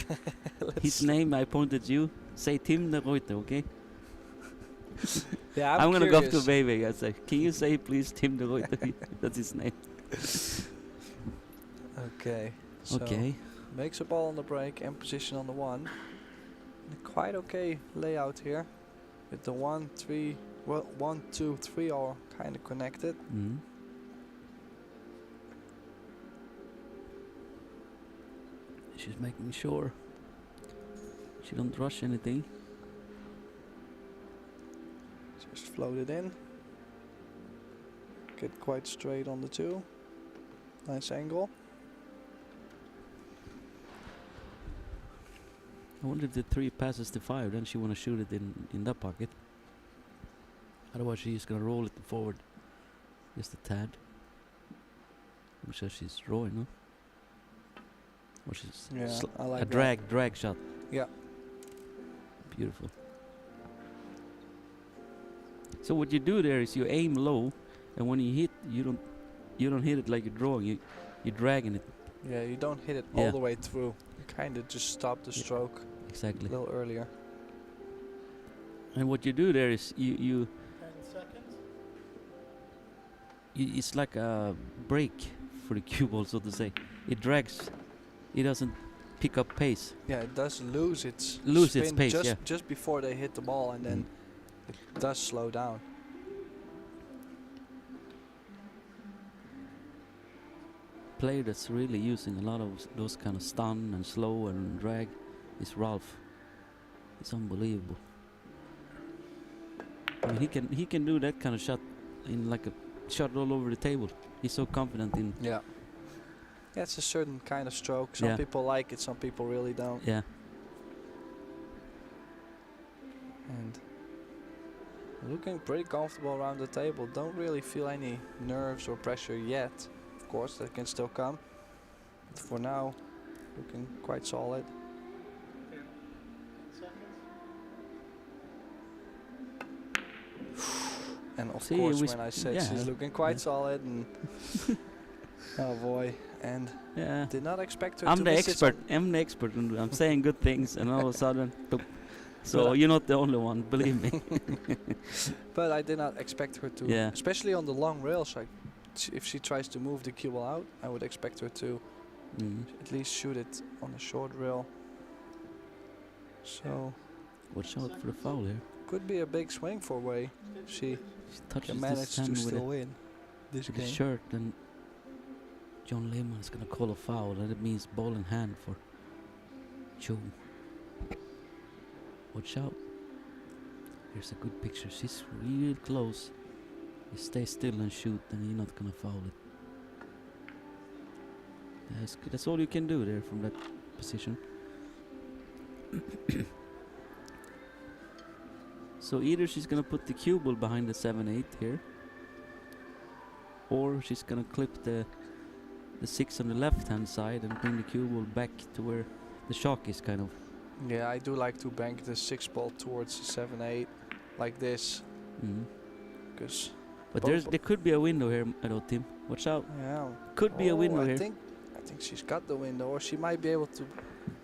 His name, I pointed you. Say Tim de Ruyter, okay? Yeah, I'm gonna go up to curious. Baby. I say, can you say please Tim de Ruyter? That's his name. Okay. So Okay. makes a ball on the break and position on the 1. Quite okay layout here. With the 1, 3, well, 1, 2, 3 are kind of connected. Mm. She's making sure she don't rush anything. Just float it in. Get quite straight on the 2. Nice angle. I wonder if the 3 passes the 5, then she wanna shoot it in that pocket. Otherwise she's gonna roll it forward. Just a tad. I'm sure she's drawing, no? Or she's Yeah, I like a that. drag shot. Yeah. Beautiful. So what you do there is you aim low, and when you hit, you don't hit it like you're drawing. You're dragging it. Yeah, you don't hit it Yeah. all the way through. You kind of just stop the Yeah. stroke Exactly. a little earlier. And what you do there is 10 seconds. it's like a break for the cue ball, so to say. It drags. It doesn't pick up pace. Yeah, it does lose its Lose its spin pace, just yeah. just before they hit the ball, and then it does slow down. Player that's really using a lot of those kind of stun and slow and drag is Ralph. It's unbelievable. I mean, he can do that kind of shot in like a shot all over the table. He's so confident in. Yeah. Yeah, it's a certain kind of stroke. Some Yeah. people like it, some people really don't. Yeah. And looking pretty comfortable around the table. Don't really feel any nerves or pressure yet. Of course, that can still come. But for now, looking quite solid. 10 seconds. And of See, course, we when I said yeah. she's looking quite Yeah. solid, and oh boy, and Yeah. did not expect her I'm to the miss it expert. I'm the expert, and I'm saying good things, and all of a sudden, boop. So But you're not the only one, believe me. But I did not expect her to, Yeah. especially on the long rails. Like, if she tries to move the cue ball out, I would expect her to Mm. at least shoot it on the short rail. So Watch out for the foul here. could be a big swing for Wei. She She touches can this manage hand to with still win this with his game. shirt, and John Lehman is gonna call a foul, and it means ball in hand for Chou. Watch out. Here's a good picture. She's real close. You stay still and shoot, and you're not gonna foul it. That's good. That's all you can do there from that position. So either she's gonna put the cue ball behind the 7-8 here, or she's gonna clip the 6 on the left hand side and bring the cue ball back to where the shock is, kind of. Yeah, I do like to bank the 6 ball towards the 7-8 like this, because But there could be a window here, Tim. Watch out. yeah, Could be a window I here. think she's got the window, or she might be able to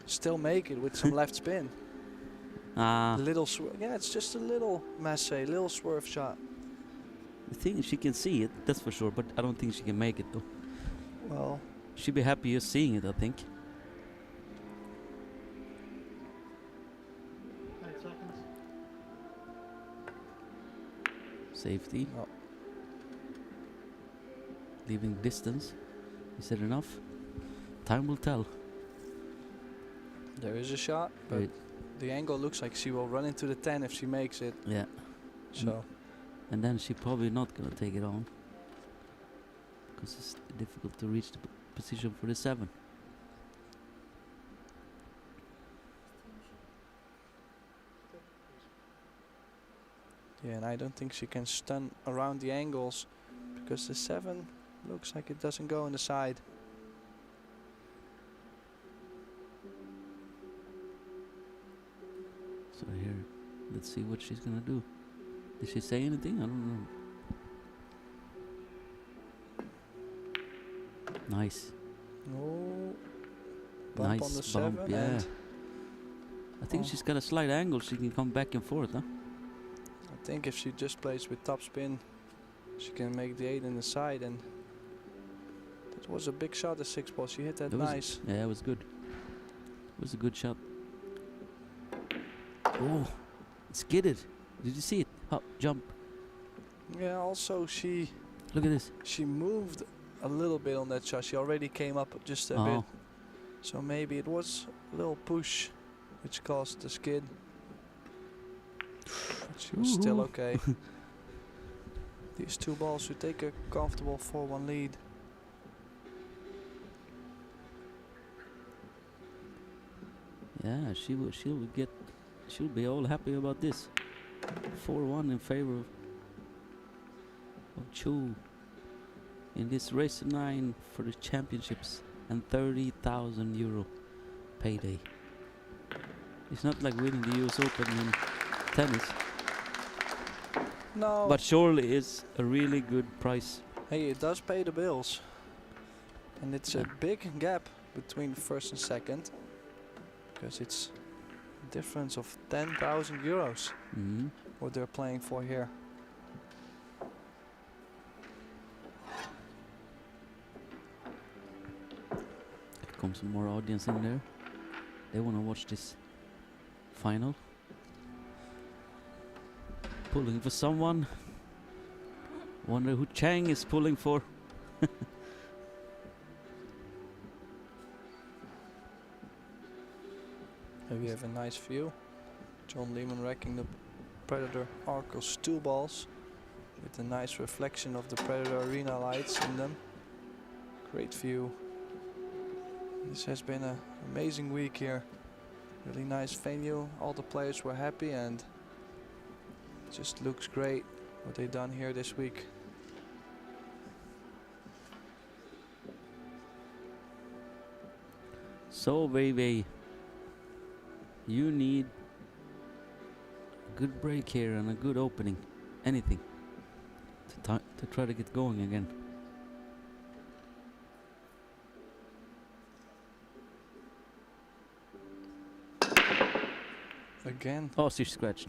still make it with some left spin. Little yeah, it's just a little masse, little swerve shot. The thing is, she can see it, that's for sure, but I don't think she can make it though. Well, She'd be happy just seeing it, I think. 9 seconds. Safety. no. Leaving distance. Is it enough? Time will tell. There is a shot, but Right. the angle looks like she will run into the 10 if she makes it. Yeah. So And then she probably not gonna take it on, because it's difficult to reach the position for the 7. yeah, and I don't think she can stun around the angles, because the 7 looks like it doesn't go on the side. So here, let's see what she's gonna do. Did she say anything? I don't know. Nice. Oh, bump Nice on the bump, 7, yeah. and I think she's got a slight angle. She can come back and forth, huh? I think if she just plays with top spin, she can make the 8 in the side, and that was a big shot, the 6 ball. She hit that It was- nice. Yeah, it was good. It was a good shot. Oh, it skidded. Did you see it? Hop, jump. Yeah, also Look at this. she moved a little bit on that shot. She already came up just a Oh. bit. So maybe it was a little push which caused the skid. But she was still Ooh. okay. These 2 balls should take a comfortable 4-1 lead. Yeah, she'll be all happy about this. 4-1 in favor of Chou in this race 9 for the championships and €30,000 payday. It's not like winning the US Open in tennis, No, but surely it's a really good price. hey, it does pay the bills. And it's a Yeah. big gap between first and second, because it's a difference of €10,000 what they're playing for here. Comes some more audience in there. They want to watch this final. Pulling for someone. Wonder who Chang is pulling for. Here we have a nice view. John Lehman racking the Predator Arcos II balls with a nice reflection of the Predator arena lights in them. Great view. This has been an amazing week here. Really nice venue. All the players were happy, and it just looks great what they've done here this week. So, baby, you need a good break here and a good opening. Anything to try to get going again. Again, Oh, she scratched.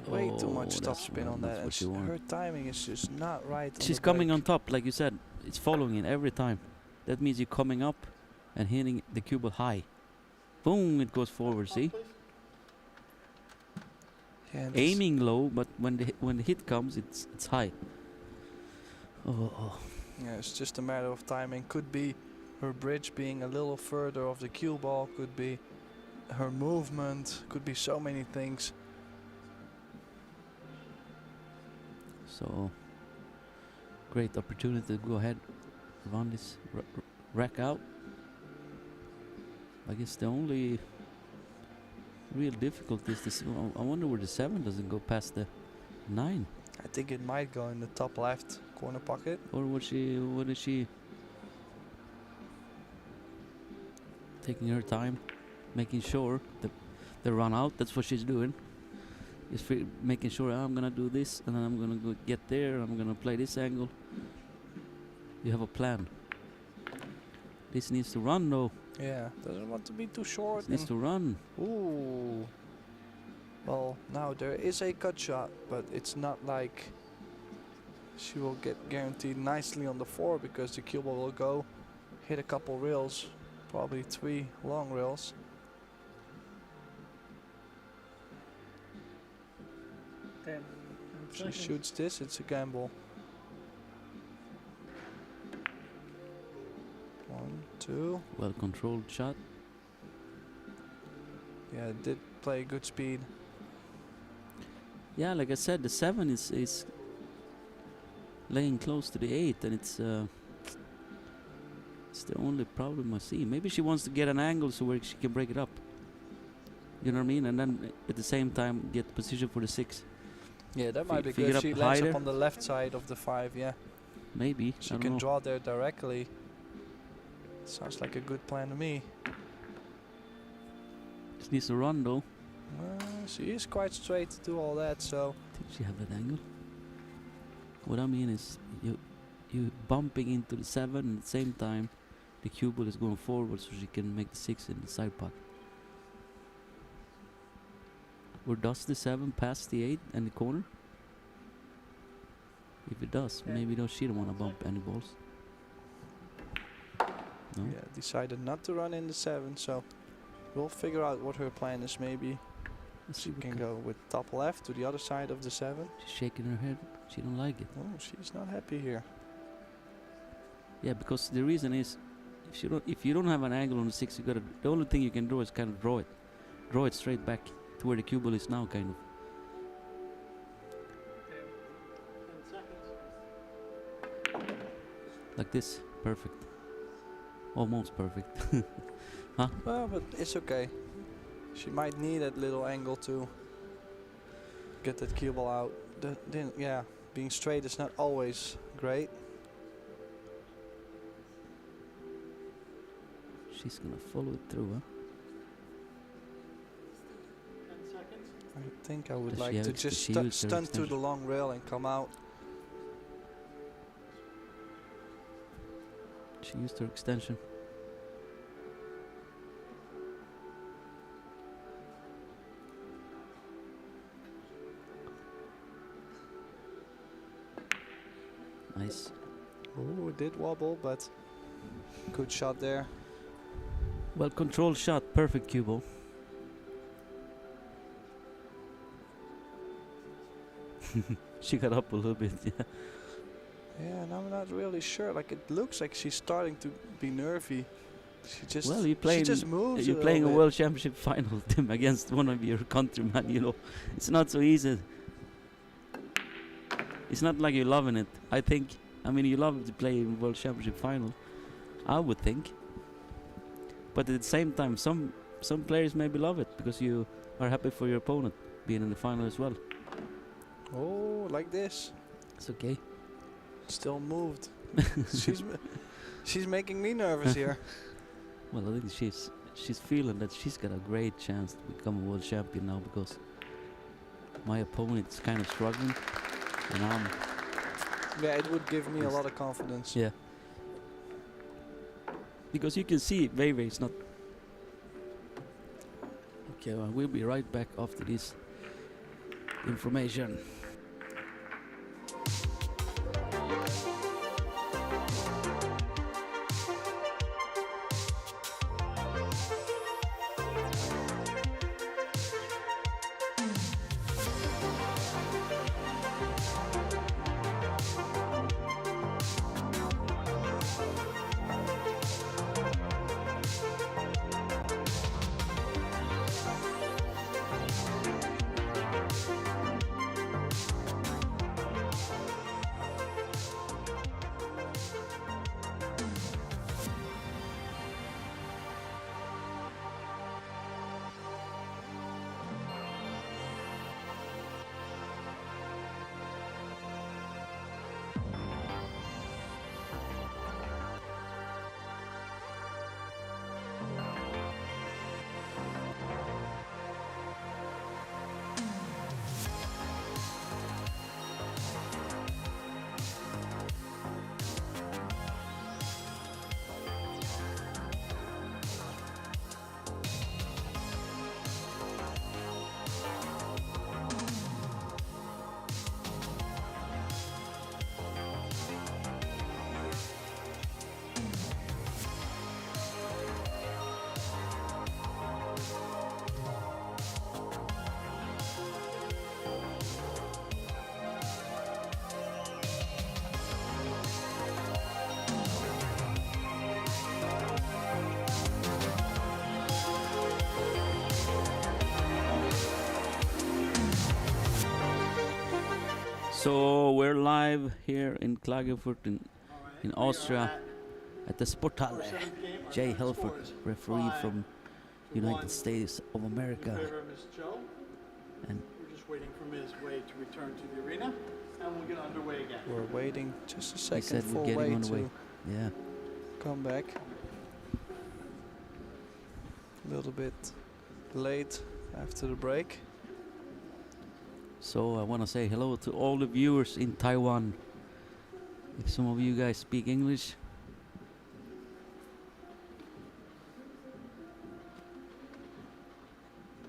way too Oh, much top that's spin right, on that's that. what And you want. her timing is just not right. on She's the coming break. on top, like you said. It's following it every time. That means you're coming up and hitting the cue ball high. Boom, it goes forward, see? Yeah, and this- Aiming low, but when the hit comes, it's high. Oh. Yeah, it's just a matter of timing. Could be her bridge being a little further off the cue ball, could be her movement, could be so many things. So, great opportunity to go ahead, run this rack out. I guess the only real difficult is this. I wonder where the 7 doesn't go past the 9. I think it might go in the top left corner pocket. Or what is she taking her time, making sure that they run out? That's what she's doing. Is making sure I'm gonna do this and then I'm gonna go get there. I'm gonna play this angle. You have a plan. This needs to run though. Yeah, doesn't want to be too short. This needs to run. Ooh. Well, now there is a cut shot, but it's not like she will get guaranteed nicely on the 4 because the cue ball will go, hit a couple rails, probably 3 long rails. 10. And If she seconds. shoots this, it's a gamble. 1, 2. Well controlled shot. Yeah, it did play good speed. Yeah, like I said, the 7 is laying close to the 8, and it's the only problem I see. Maybe she wants to get an angle so where she can break it up. You know what I mean? And then at the same time get position for the 6. Yeah, that might be Figure good. up She lands higher. up on the left side of the 5, yeah. Maybe. She I don't can know. draw there directly. Sounds like a good plan to me. She needs to run though. She is quite straight to do all that, so Did she have that angle? What I mean is you bumping into the 7 and at the same time the cue ball is going forward so she can make the 6 in the side pocket. Or does the 7 pass the 8 and the corner? If it does, Yeah. maybe she don't want to bump any balls. No? yeah, decided not to run in the 7, so we'll figure out what her plan is. Maybe Let's see she what can kind- go with top left to the other side of the 7. She's shaking her head. She don't like it. Oh, she's not happy here. Yeah, because the reason is if you don't have an angle on the 6, the only thing you can do is kind of draw it straight back to where the cue ball is now, kind of. 10 seconds. Like this. Perfect. Almost perfect. Well, but it's okay. She might need that little angle to get that cue ball out. Yeah, being straight is not always great. She's gonna follow it through, huh? 10 seconds. I think I would Does she like have to does just she use her stunt to extension? the long rail and come out. She used her extension. Nice. Oh, it did wobble, but good shot there. Well controlled shot, perfect cue ball. She got up a little bit, yeah. Yeah, and I'm not really sure. Like, it looks like she's starting to be nervy. She just Well, she just moves. you're playing a little world championship final, Tim, against one of your countrymen. You know, it's not so easy. It's not like you're loving it. I mean, you love to play in world championship final. I would think. But at the same time, some players maybe love it because you are happy for your opponent being in the final as well. bit. Oh, like this. It's okay. Still moved. She's making me nervous here. Well, I think she's feeling that she's got a great chance to become a world champion now because my opponent is kind of struggling, and I'm Yeah, it would give me a Yes. lot of confidence. yeah. Because you can see Wei is not. Okay, well, we'll be right back after this information. So we're live here in Klagenfurt in Austria at the Sporthalle. Chieh-Yu, referee from United States of America. And we're just waiting for Ms. Wade to return to the arena, and we'll get underway again. We're waiting just a he second said for we're getting Wade on the way. to Yeah. come back. A little bit late after the break. So I want to say hello to all the viewers in Taiwan. If some of you guys speak English,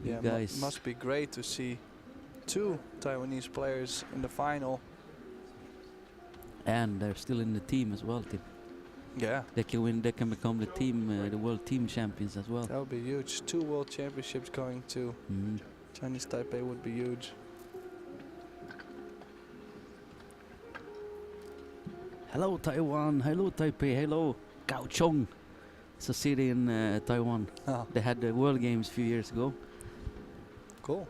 Yeah, guys. must be great to see 2 Taiwanese players in the final. and they're still in the team as well, Tim. Yeah, They can win. They can become the team, the world team champions as well. that would be huge. 2 world championships going to Mhm. Chinese Taipei would be huge. Hello Taiwan, hello Taipei, hello Kaohsiung. It's a city in Taiwan. Oh, They had the World Games a few years ago, cool.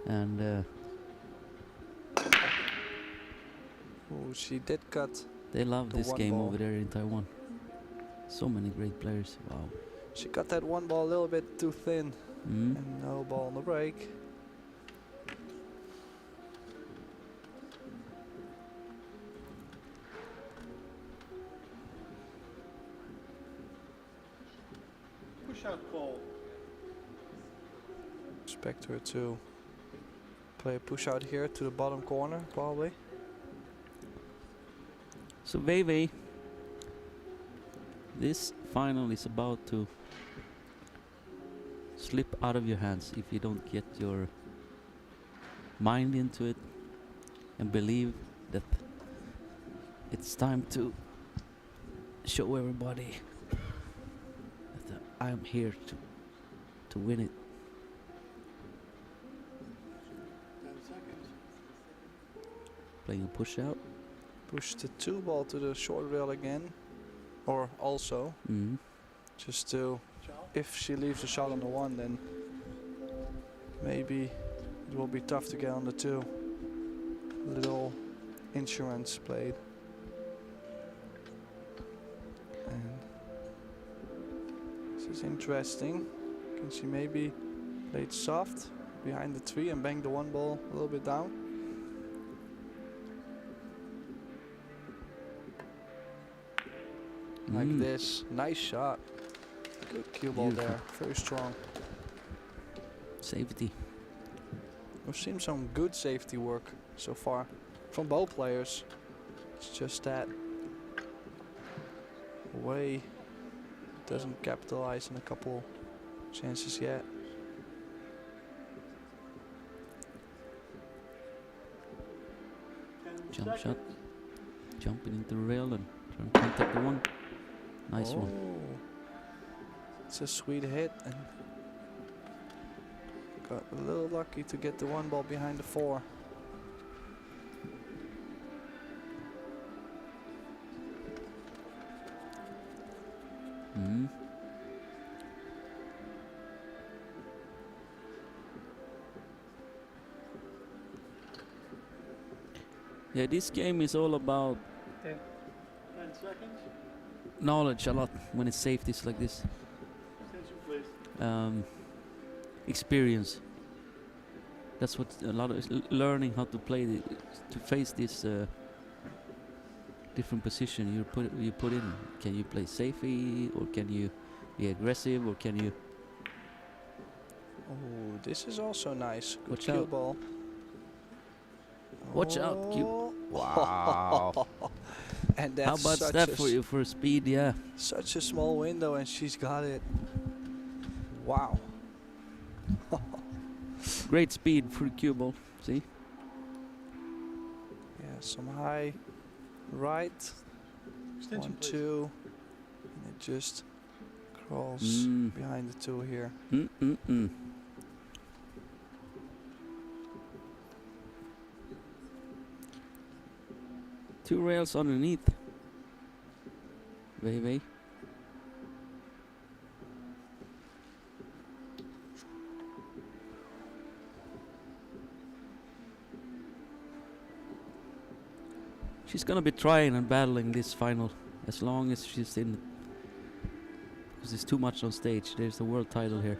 and Oh, she did cut. they love The this one game ball. over there in Taiwan. So many great players. Wow. She cut that one ball a little bit too thin, Mhm. and no ball on the break. Push out ball. Expect her to play a push out here to the bottom corner, probably. So Veve, this final is about to slip out of your hands if you don't get your mind into it and believe that it's time to show everybody that I'm here to win it. 10 seconds. Playing a push out. Push the 2 ball to the short rail again, or also Mhm. just to, Chow. if she leaves a shot on the 1, then maybe it will be tough to get on the 2. Little insurance played. And this is interesting. Can she maybe play it soft behind the 3 and bang the 1 ball a little bit down? Like Mm. this. Nice shot. Good cue ball Beautiful. there. Very strong. Safety. We've seen some good safety work so far from both players. It's just that Wei doesn't capitalize on a couple chances yet. Jump shot. Seconds. Jumping into the rail and trying to contact the 1. Nice one. Oh. It's a sweet hit and got a little lucky to get the 1 ball behind the 4. Mhm. Yeah, this game is all about 10 seconds. knowledge a lot when it's safeties like this. Attention, please. Experience. That's what a lot of learning how to play to face this different position you put in. Can you play safely, or can you be aggressive, or can you? Oh, this is also nice. Good Watch cue out. ball. Watch out, cue. Oh. Wow. And How that's about such that a for you for speed? Yeah. such a small window, and she's got it. Wow. Great speed for the cue ball. See? Yeah, some high right. Extension, 1, please. 2. And it just crawls Mm. behind the 2 here. Mm-mm-mm. Two rails underneath. Wei. She's gonna be trying and battling this final as long as she's in. Because it's too much on stage. There's the world title here.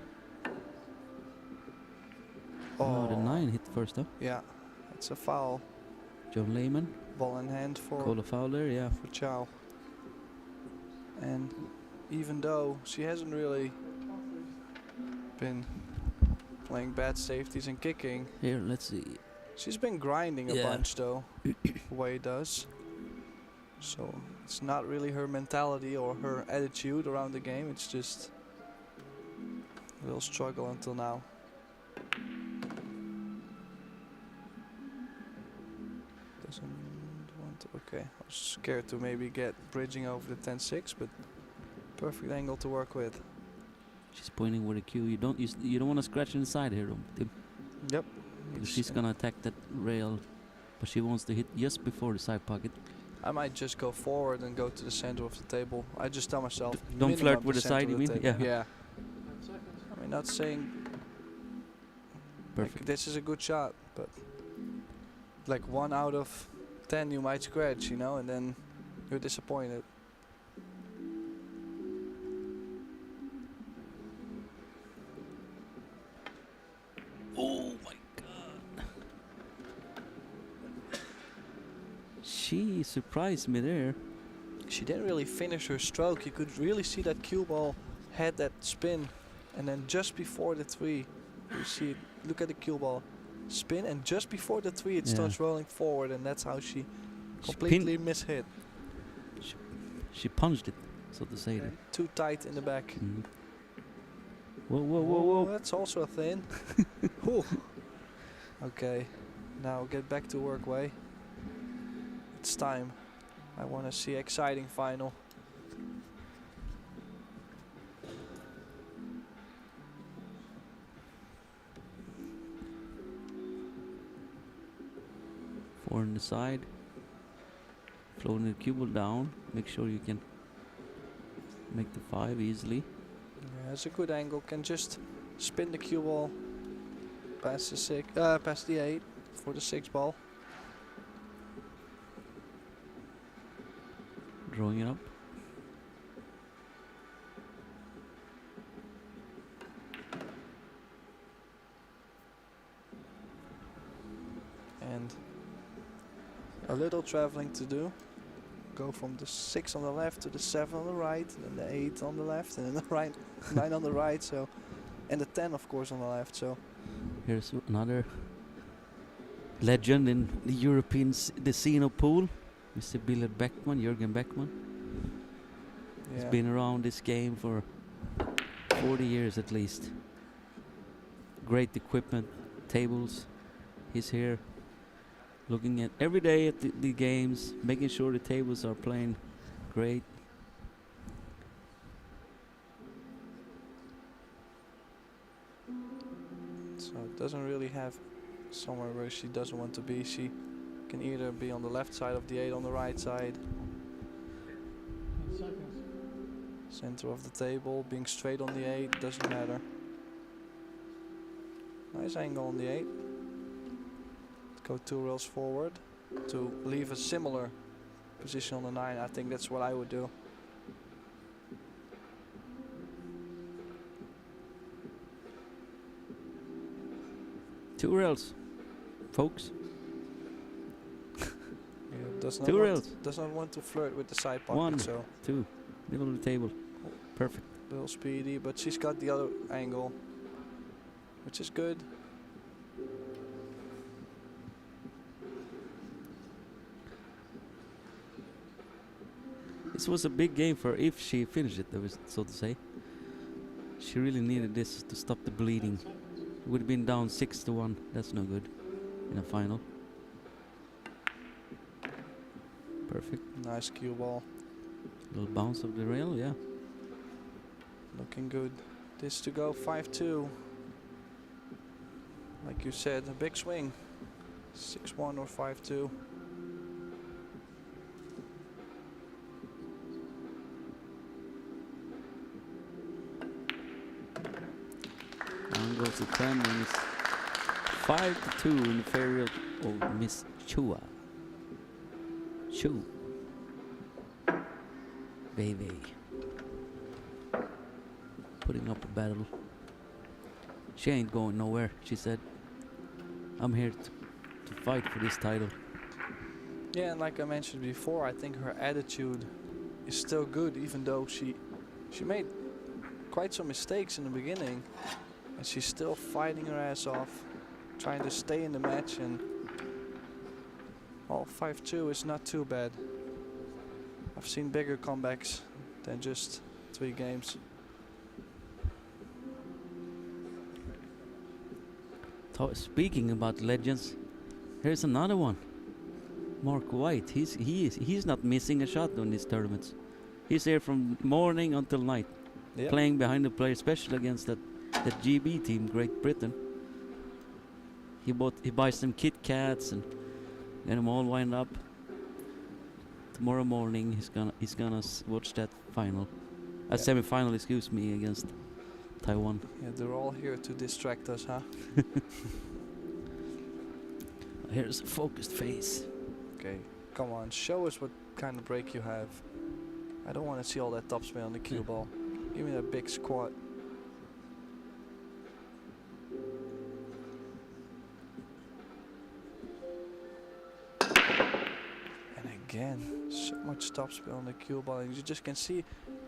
Oh, the 9 hit first, huh? Yeah, it's a foul. John Lehman. Ball in hand for Call a foul there, yeah. for Chou. And even though she hasn't really been playing bad safeties and kicking, Here, let's see. she's been grinding a Yeah. bunch though, the way it does. So it's not really her mentality or her attitude around the game, it's just a little struggle until now. Doesn't want to, okay. I was scared to maybe get bridging over the 10-6, but perfect angle to work with. She's pointing with a cue. You don't want to scratch inside here, Tim. Yep. Because she's gonna attack that rail, but she wants to hit just before the side pocket. I might just go forward and go to the center of the table. I just tell myself. Don't flirt minimum with the center side, of you mean? table. Yeah. Yeah. I mean, not saying Perfect. like, this is a good shot, but like 1 out of 10 you might scratch, you know, and then you're disappointed. Oh my god. She surprised me there. She didn't really finish her stroke. You could really see that cue ball had that spin, and then just before the 3, you see it. Look at the cue ball spin, and just before the 3 it Yeah. starts rolling forward, and that's how she She completely mishit. She punched it, so to say. there. Too tight in the back. Mhm. Whoa, whoa, whoa, Oh, whoa. that's also a thing. Okay, now get back to work way. It's time. I want to see exciting final. Four on the side. Floating the cue ball down. Make sure you can make the 5 easily. Yeah, it's a good angle. Can just spin the cue ball past the 6, past the 8 for the 6 ball. Drawing it up. And a little traveling to do. Go from the 6 on the left to the 7 on the right, and then the 8 on the left, and then the right 9 on the right. So, and the 10 of course on the left. So Here's another legend in the European the scene of pool. Mr. Billiard Beckman, Jürgen Beckman. He's yeah, been around this game for 40 years at least. Great equipment, tables. He's here looking at every day at the games, making sure the tables are playing great. so it doesn't really have somewhere where she doesn't want to be. She can either be on the left side of the 8 on the right side, center of the table, being straight on the 8, doesn't matter. Nice angle on the 8. Go 2 rails forward to leave a similar position on the 9. I think that's what I would do. Two rails, folks. Does not Two want rails. does not want to flirt with the side pocket, 1, so 2, middle of the table. Perfect. a little speedy, but she's got the other angle, which is good. This was a big game for her if she finished it, that was so to say. She really needed this to stop the bleeding. Would have been down 6-1. That's no good in a final. Perfect. Nice cue ball, Little bounce of the rail, yeah. looking good. This to go 5-2. Like you said, a big swing. 6-1 or 5-2. Down goes to 10 and it's 5-2 in favor of Miss Chua. Chou. Baby. Putting up a battle. She ain't going nowhere, she said. I'm here to fight for this title. Yeah, and like I mentioned before, I think her attitude is still good, even though she made quite some mistakes in the beginning, and she's still fighting her ass off, trying to stay in the match. And well, 5-2 is not too bad. I've seen bigger comebacks than just 3 games. Speaking about legends, here's another one. Mark White. He's not missing a shot on these tournaments. He's here from morning until night, playing behind the player, especially against that GB team, Great Britain. He buys them Kit Kats and get them all wind up. Tomorrow morning he's gonna watch that final, semi-final, excuse me, against Taiwan. Yeah, they're all here to distract us, huh? Here's a focused face. Okay, come on, show us what kind of break you have. I don't want to see all that topspin on the cue ball. Give me that big squat. And again, so much topspin on the cue ball. And you just can see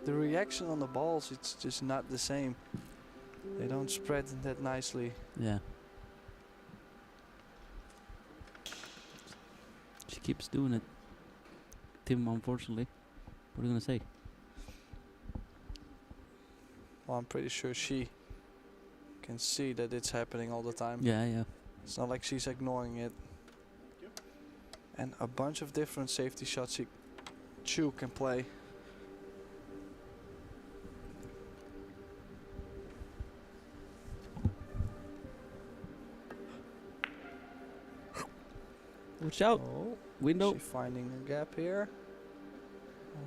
the reaction on the balls, it's just not the same. They don't spread that nicely. Yeah. She keeps doing it. Tim, unfortunately. What are you gonna say? Well, I'm pretty sure she can see that it's happening all the time. Yeah, yeah. It's not like she's ignoring it. And a bunch of different safety shots Chou can play. Watch out. Oh, Window. she finding a gap here.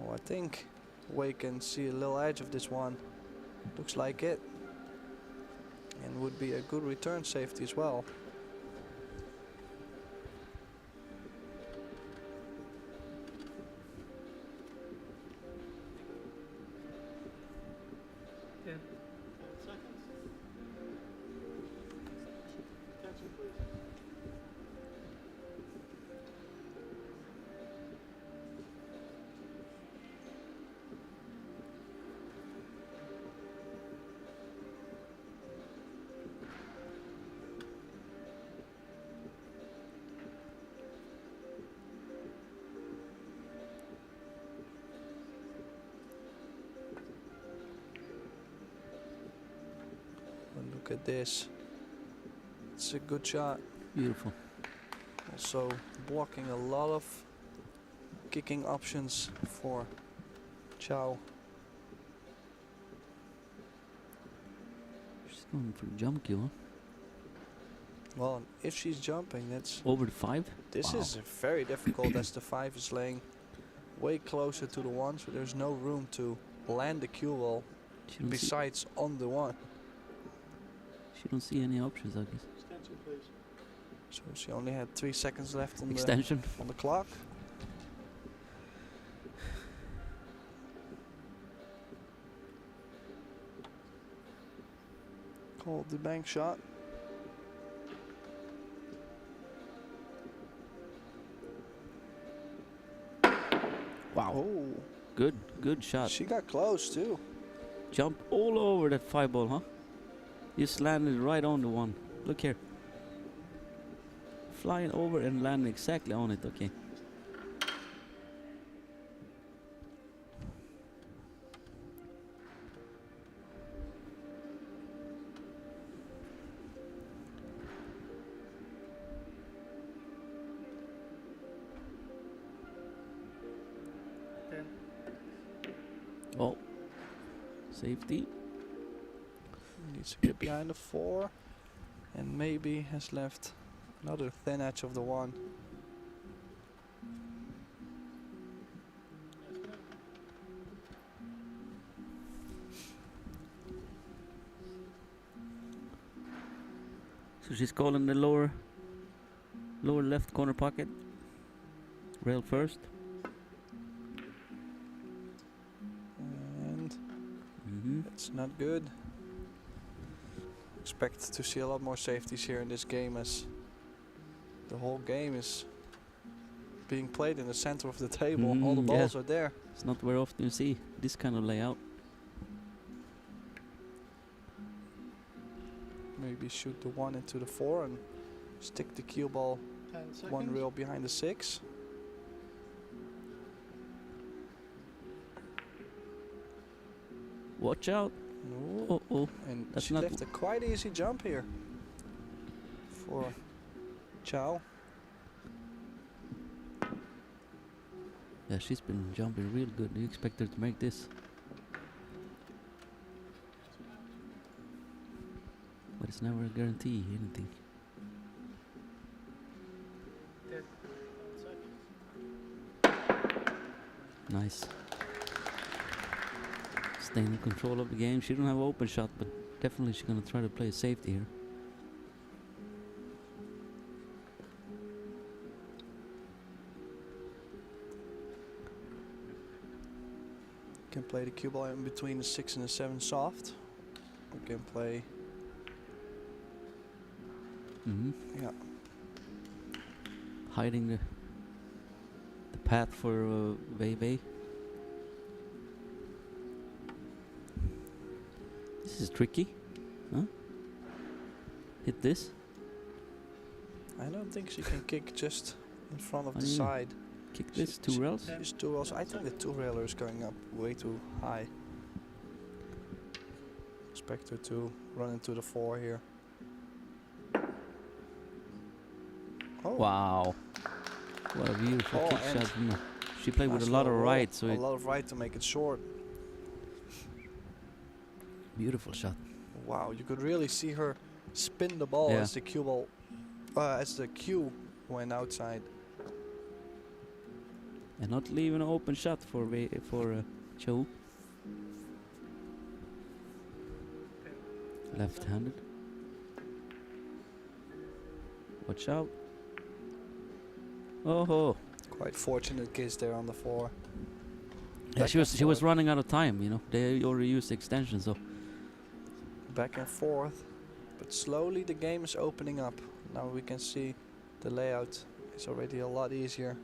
Oh, I think Wei can see a little edge of this one. Looks like it. And would be a good return safety as well. And look at this. It's a good shot. Beautiful. Also blocking a lot of kicking options for Chou. She's going for a jump kill, huh? Well, if she's jumping, that's Over the 5? this Wow. is very difficult as the 5 is laying way closer to the 1, so there's no room to land the cue ball She don't, see, besides on the 1. she don't see any options, I guess. Extension, please. So she only had 3 seconds left on Extension. the clock. Called the bank shot. Wow. Oh, Good shot. she got close too. Jump all over that 5 ball, huh? Just landed right on the 1. Look here. Flying over and landing exactly on it, okay. Oh, safety. Needs to get behind the 4, and maybe has left another thin edge of the 1. So she's calling the lower left corner pocket. Rail first. That's not good. Expect to see a lot more safeties here in this game, as the whole game is being played in the center of the table. All the balls are there. It's not very often you see this kind of layout. Maybe shoot the 1 into the 4 and stick the cue ball 10 seconds. 1 rail behind the 6. Watch out. No. Oh. And That's she not left a quite easy jump here for Chou. Yeah, she's been jumping real good. Do you expect her to make this? But it's never a guarantee, anything. 10 seconds. Nice. Staying in control of the game. She don't have an open shot, but definitely she's gonna try to play safety here. Can play the cue ball in between the 6 and the 7 soft. We can play. Yeah. Hiding the path for Wei Wei. This is tricky. Huh? Hit this. I don't think she can kick just in front of Oh, the yeah. side. Kick this, 2 rails. She's 2 rails. I think the 2 railer is going up way too high. Expect her to run into the 4 here. Oh. Wow. What a beautiful Oh, kick and shot. She played with a nice lot of little roll. right, so a it lot of right to make it short. beautiful shot. Wow, you could really see her spin the ball Yeah. as the cue ball, as the cue went outside. And not leaving an open shot for Chou. Left-handed. Watch out. Oh. Quite fortunate kiss there on the 4. Yeah, Back she and was forth. running out of time, you know. They already used the extension, so Back and forth, but slowly the game is opening up. Now we can see the layout is already a lot easier.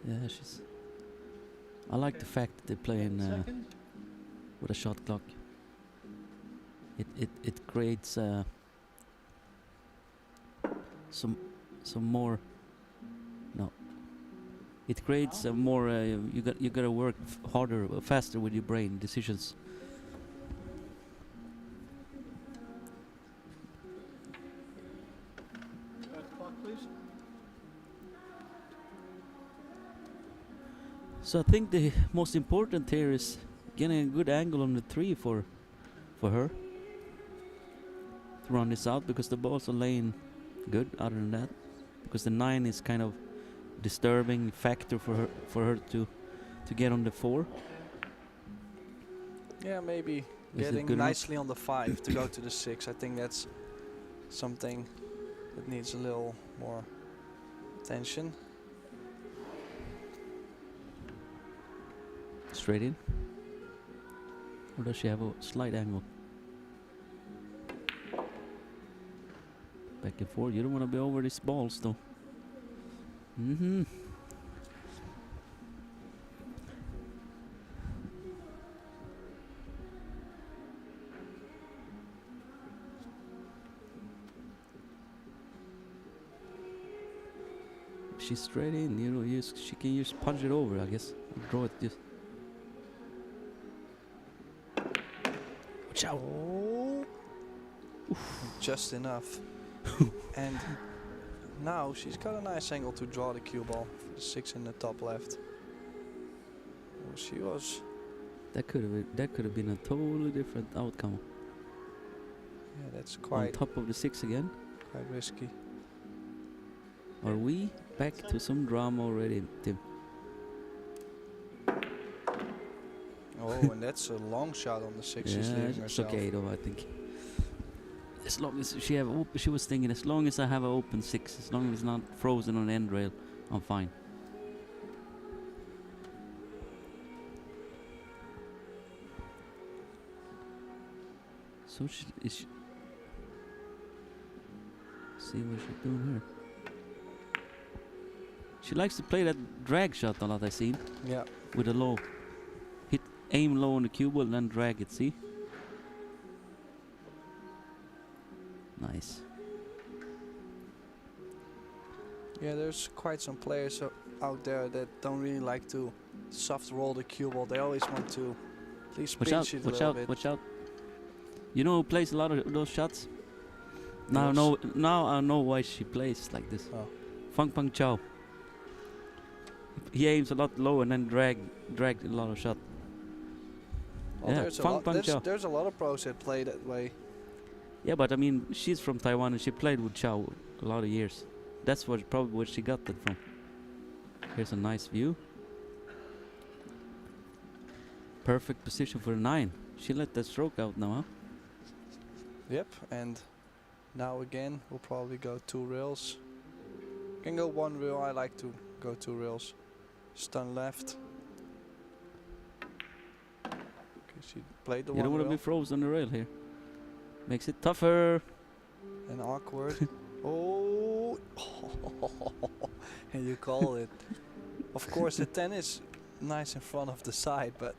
yeah, she's. I like the fact that they're playing 10 seconds. with a shot clock. It creates some more. No. It creates more. You gotta work harder, faster with your brain decisions. Start the clock, please. So I think the most important here is getting a good angle on the 3 for her to run this out, because the balls are laying good. Other than that, because the 9 is kind of disturbing factor for her to get on the 4. Yeah, maybe Is it getting good enough? nicely on the 5 to go to the 6. I think that's something that needs a little more attention. Straight in, or does she have a slight angle? Back and forth. You don't want to be over these balls, though. She's straight in. You know, she can just punch it over, I guess. Draw it just. Watch out! Oh, just enough. And now she's got a nice angle to draw the cue ball for the 6 in the top left. Oh, she was. That could have been a totally different outcome. Yeah, that's On quite top of the 6 again. quite risky. Are we back to some drama already, Tim? Oh, and that's a long shot on the 6. She's Yeah, leaving it's herself. okay though, I think. As long as she was thinking, as long as I have an open 6, as long as it's not frozen on the end rail, I'm fine. So she is. See what she's doing here. She likes to play that drag shot a lot. I seen Yeah. with a low. Aim low on the cue ball and then drag it. See. Nice. Yeah, there's quite some players out there that don't really like to soft roll the cue ball. They always want to at least Watch pinch out! it a Watch little out! bit. Watch out! You know who plays a lot of those shots? Now, Yes. now I know why she plays like this. Oh. Fang Pang Chou. He aims a lot low and then drag a lot of shot. Well, Yeah, there's, a Fang lot, Pang there's, Chou. there's a lot of pros that play that way. Yeah, but I mean, she's from Taiwan and she played with Chou a lot of years. That's what probably where she got that from. Here's a nice view. Perfect position for a 9. She let that stroke out now, huh? Yep, and now again we'll probably go 2 rails. Can go 1 rail. I like to go 2 rails. Stun left. Okay, she played the You don't 1 want to be rail. frozen on the rail here. Makes it tougher. And awkward. Oh, and you call it. Of course, the 10 is nice in front of the side, but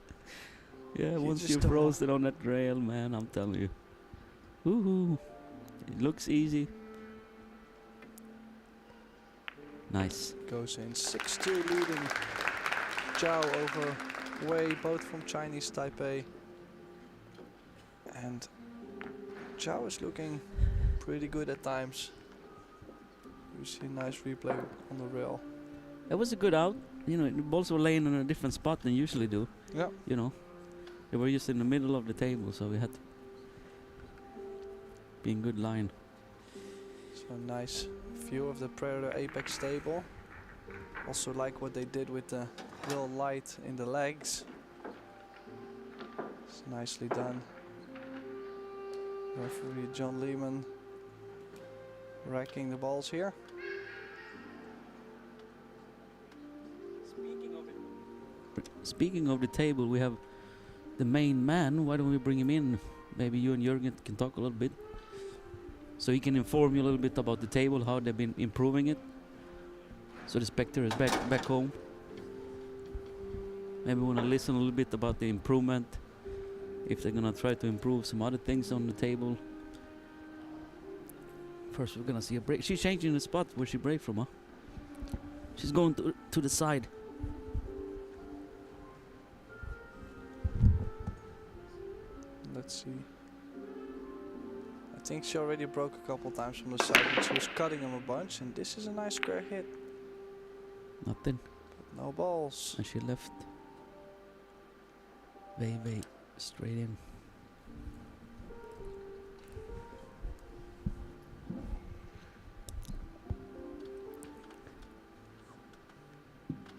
Yeah, You once just you're don't want- frozen on that rail, man, I'm telling you. Woohoo! It looks easy. Nice. goes in 6-2, leading Chou over Wei, both from Chinese Taipei. And Chou is looking pretty good at times. You see a nice replay on the rail. That was a good out. You know, the balls were laying in a different spot than usually do. Yeah. You know, they were just in the middle of the table, so we had to be in good line. So nice view of the Predator Apex table. Also like what they did with the little light in the legs. It's nicely done. Referee John Lehman racking the balls here. Speaking of the table, we have the main man. Why don't we bring him in? Maybe you and Jürgen can talk a little bit. So he can inform you a little bit about the table, how they've been improving it. So the spectator is back home. Maybe we want to listen a little bit about the improvement. If they're gonna try to improve some other things on the table. First we're gonna see a break. She's changing the spot where she break from, huh? She's going to the side. Let's see. I think she already broke a couple times from the side, but she was cutting him a bunch, and this is a nice square hit. Nothing. No balls. And she left. Way straight in.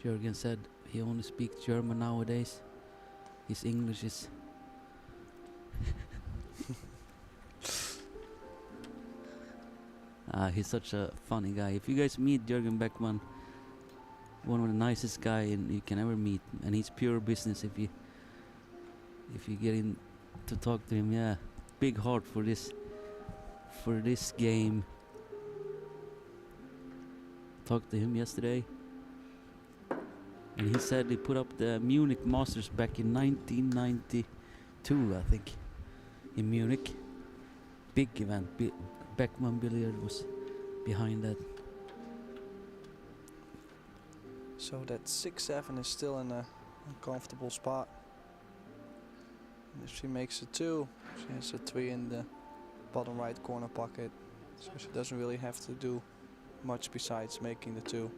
Jürgen said he only speaks German nowadays. His English is he's such a funny guy. If you guys meet Jürgen Beckman, one of the nicest guy you can ever meet, and he's pure business. If you get in to talk to him, yeah, big heart for this game. Talked to him yesterday, and he said he put up the Munich Masters back in 1992, I think, in Munich. Big event. Beckman Billiard was behind that. So that 6-7 is still in a uncomfortable spot. And if she makes a 2, she has a 3 in the bottom right corner pocket. So she doesn't really have to do much besides making the 2.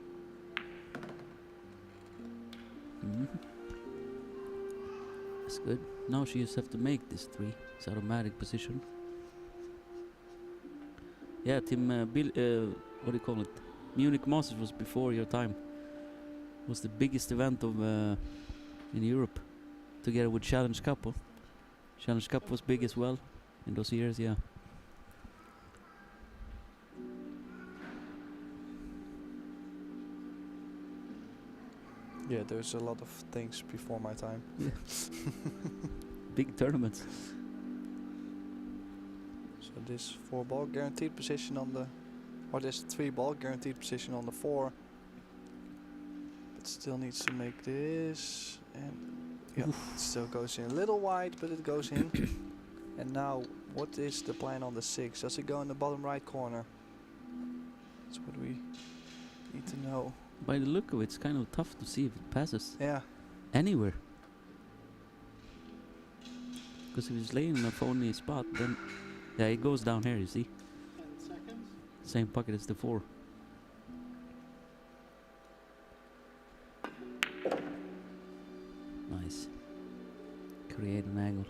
That's good. Now she just have to make this 3. It's automatic position. Yeah, Tim, what do you call it? Munich Masters was before your time. Was the biggest event of in Europe, together with Challenge Cup. Huh? Challenge Cup was big as well in those years, yeah. Yeah, there's a lot of things before my time. Big tournaments. this 4 ball guaranteed position on the, or this 3 ball guaranteed position on the 4. But still needs to make this, and yeah, it still goes in a little wide, but it goes in. And now, what is the plan on the 6? Does it go in the bottom right corner? That's what we need to know. By the look of it, it's kind of tough to see if it passes Yeah. anywhere. Because if it's laying in a phony spot, then yeah, it goes down here. You see, 10 seconds. same pocket as the 4. Nice. Create an angle.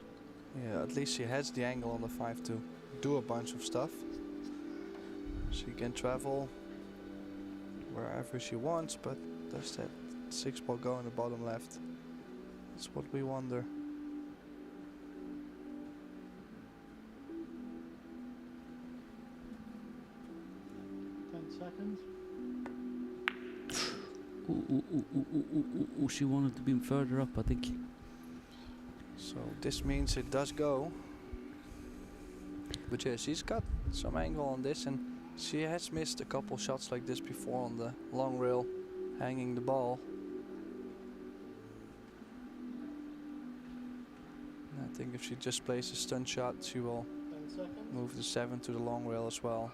Yeah, at least she has the angle on the 5 to do a bunch of stuff. She can travel wherever she wants, but does that 6 ball go in the bottom left? That's what we wonder. Seconds. Ooh, she wanted to be further up, I think. So this means it does go. But yeah, she's got some angle on this, and she has missed a couple shots like this before on the long rail, hanging the ball. And I think if she just plays a stunt shot, she will 10 seconds. move the 7 to the long rail as well.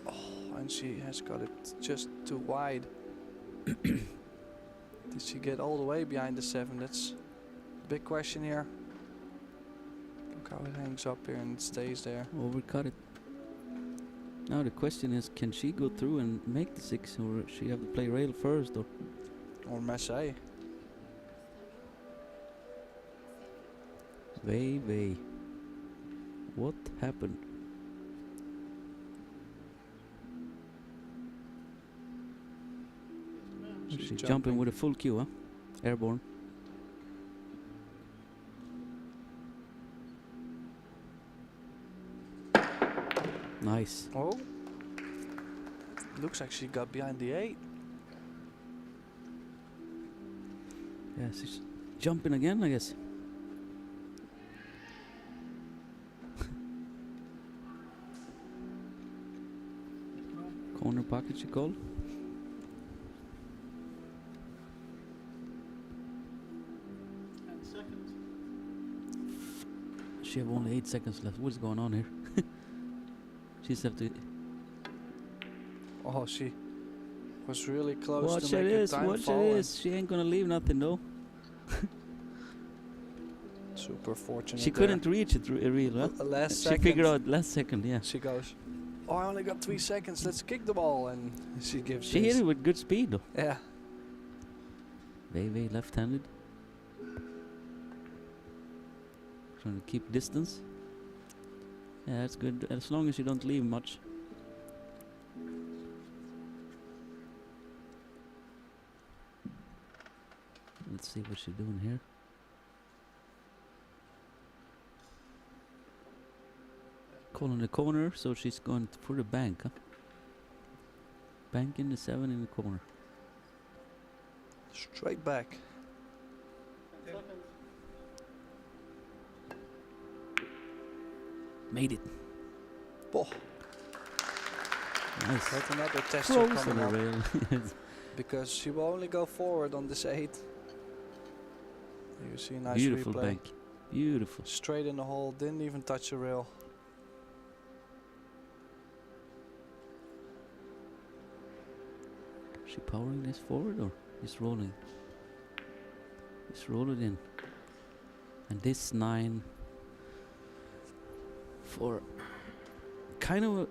Oh, and she has got it just too wide. Did she get all the way behind the 7? That's the big question here. Look how it hangs up here and it stays there. Overcut it. Now the question is, can she go through and make the 6, or she have to play rail first, or Marseille. Wei. What happened? She's jumping with a full cue, huh? Airborne. Nice. Oh. Looks like she got behind the 8. Yeah, she's jumping again, I guess. Corner pocket, she called. 10 seconds. She have only 8 seconds left. What's going on here? She's have to. Oh, she was really close Watch to it make a is. time Watch fall. it is. She ain't gonna leave nothing though. Super fortunate. She couldn't reach it real, huh? Last She second. figured out last second, yeah. She goes, oh, I only got 3 seconds. Let's kick the ball, and she gives. She hit it with good speed though. Yeah. Wei left-handed. Trying to keep distance. Yeah, that's good. As long as you don't leave much. Let's see what she's doing here. Calling the corner, so she's going for the bank, huh? Bank in the 7 in the corner. Straight back. 10 seconds. Made it. Oh, Nice. that's another tester Froze on coming the up. rail. Because she will only go forward on this 8. You see a nice Beautiful replay. bank. Beautiful. Straight in the hole, didn't even touch the rail. She powering this forward or is rolling? Just roll it in. And this 9 for kind of a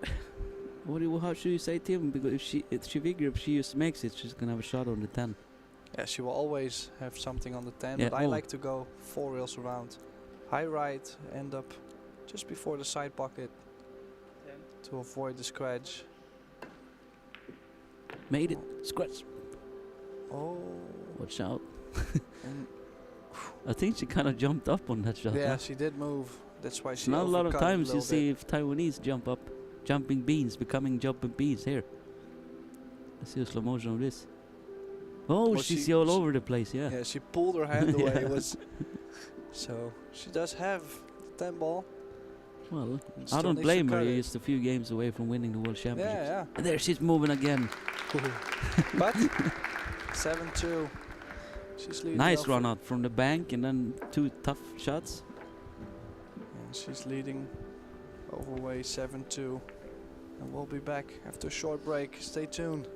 how should you say, Tim? Because if she figure if she just makes it, she's gonna have a shot on the 10. Yeah, she will always have something on the 10, Yeah, but I oh. like to go 4 rails around. High right, end up just before the side pocket to avoid the scratch. Made it. Scratch. Oh. Watch out. And I think she kind of jumped up on that shot. yeah, huh? she did move. That's why she Not a lot of overcut it times you little see bit. if Taiwanese jump up, jumping beans, becoming jumping beans here. Let's see a slow motion of this. Oh, Well, she's she- all over the place, yeah. Yeah, she pulled her hand away. It was So she does have the 10 ball. Well, I Still don't needs to blame her. cut it. Just a few games away from winning the World Championships. Yeah, And there she's moving again. but 7-2. She's leading. Nice off run it. out from the bank and then 2 tough shots. And she's leading overway 7-2. And we'll be back after a short break. Stay tuned.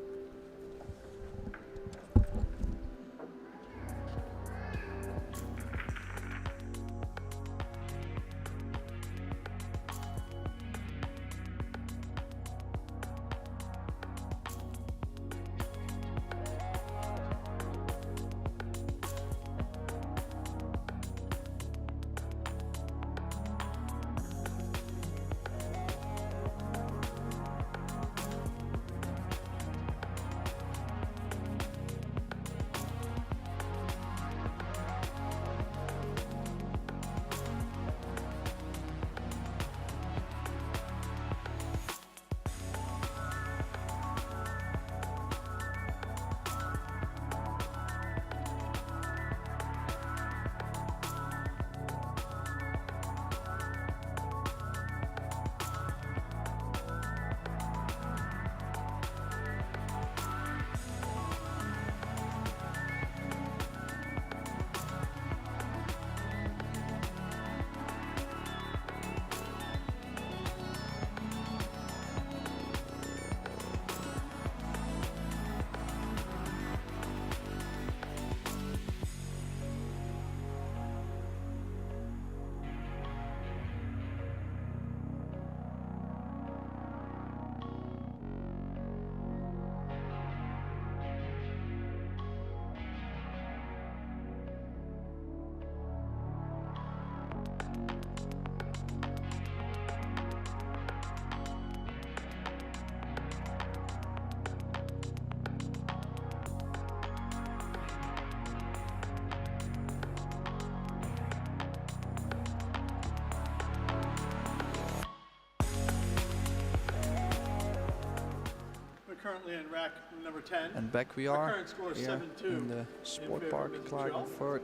Currently in rack number 10. And back we Our are current score is here 7-2 in the in Sport favor Park of Mrs. Klagenfurt.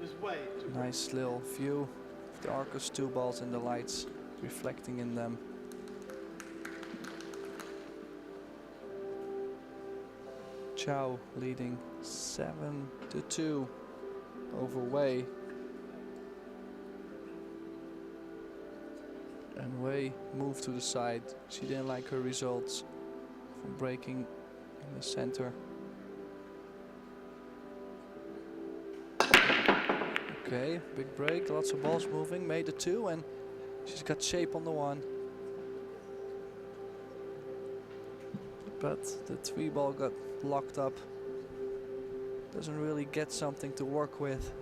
This way to Nice little view of the Arcos II balls and the lights reflecting in them. Chou leading 7-2 over Wei. And Wei moved to the side. She didn't like her results from breaking in the center. Okay, big break, lots of balls moving, made a 2 and she's got shape on the 1. But the 3 ball got locked up. Doesn't really get something to work with.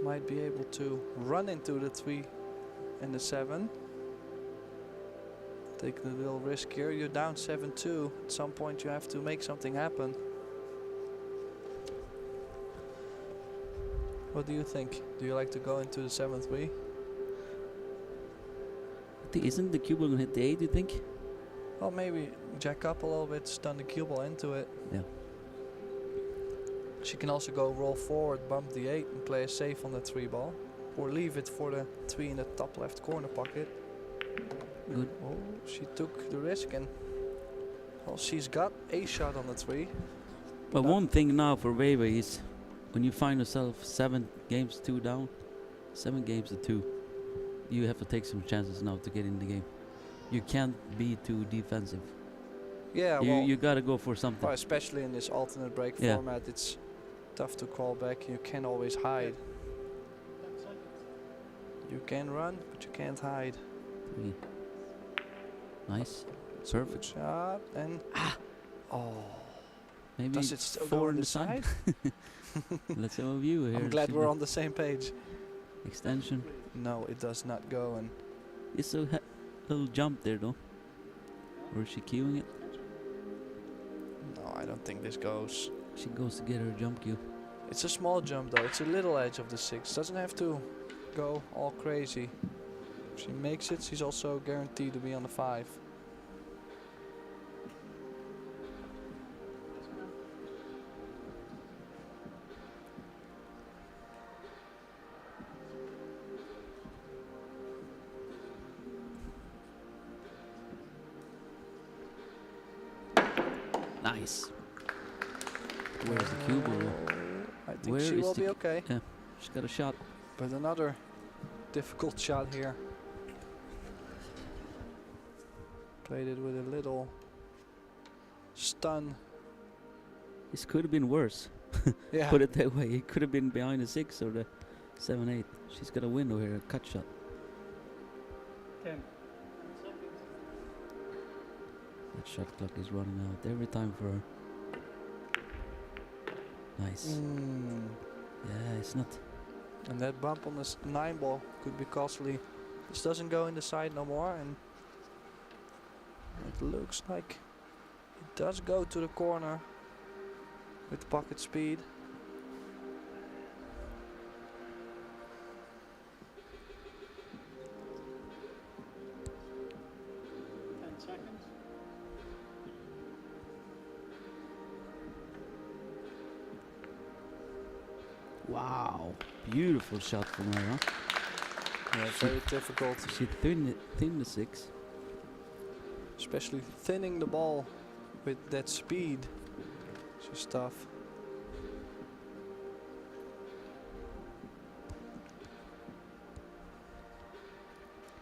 Might be able to run into the 3 and the 7. Take a little risk here. You're down 7-2. At some point you have to make something happen. What do you think? Do you like to go into the 7-3? Isn't the cue ball gonna hit the 8, you think? Well, maybe jack up a little bit, stun the cue ball into it. Yeah. She can also go roll forward, bump the 8 and play a safe on the 3 ball. Or leave it for the 3 in the top left corner pocket. Good. Oh, she took the risk and well, she's got a shot on the 3. But one thing now for Weber is when you find yourself 7 games 2 down, 7 games to 2, you have to take some chances now to get in the game. You can't be too defensive. Yeah, well, You gotta go for something. well, especially in this alternate break Yeah. format, it's tough to crawl back. You can always hide. You can run, but you can't hide. 3. Nice. Good Perfect. shot and oh, Maybe does it still 4 go in on the the side. side? Let's have a view here. I'm glad Should we're be on the same page. extension. No, it does not go. And It's a little jump there though. Or is she cueing it? no, I don't think this goes. She goes to get her jump cue. It's a small jump though. It's a little edge of the 6. Doesn't have to go all crazy. If she makes it, she's also guaranteed to be on the 5. Nice. Where's the cue ball? I think Where she is will the be okay. Yeah, she's got a shot. But another difficult shot here. Played it with a little stun. This could have been worse. Yeah. Put it that way. It could have been behind the 6 or the 7-8. She's got a window here, a cut shot. 10. That shot clock is running out every time for her. Nice. Yeah, it's not. And that bump on this 9 ball could be costly. This doesn't go in the side no more, and it looks like it does go to the corner with pocket speed. Wow. Beautiful shot from her, huh? Yeah, very difficult. She thinned the 6. Especially thinning the ball with that speed. She's tough.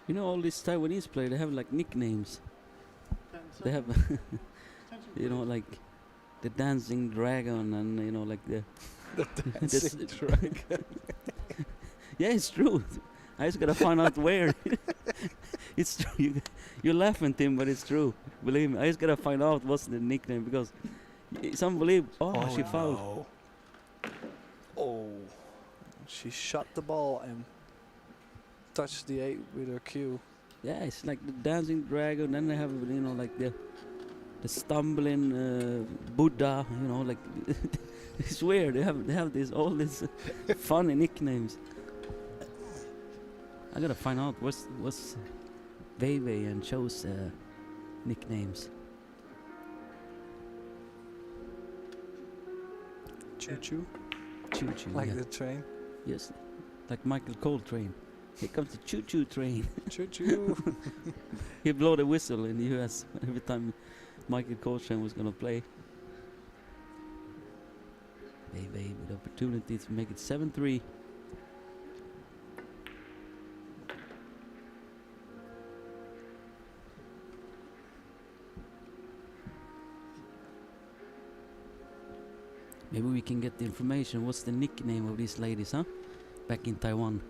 You know, all these Taiwanese players, they have like nicknames. They have, you know, like the dancing dragon, and you know, like the dancing dragon. Yeah, it's true. I just gotta find out where. It's true. You're laughing, Tim, but it's true. Believe me, I just gotta find out what's the nickname, because it's unbelievable. Oh, she fouled. No. Oh, she shot the ball and touched the 8 with her cue. Yeah, it's like the dancing dragon. Then they have, you know, like the stumbling Buddha. You know, like it's weird. They have this all these funny nicknames. I gotta find out what's Wei Wei and Chou's nicknames. Choo-choo, Choo-choo, like yeah. the train. Yes, like Michael Coltrane. Here comes the choo-choo train. Choo-choo. He blow the whistle in the US every time Michael Coltrane was gonna play. Wei Wei with opportunity to make it 7-3. Maybe we can get the information. What's the nickname of these ladies, huh? Back in Taiwan.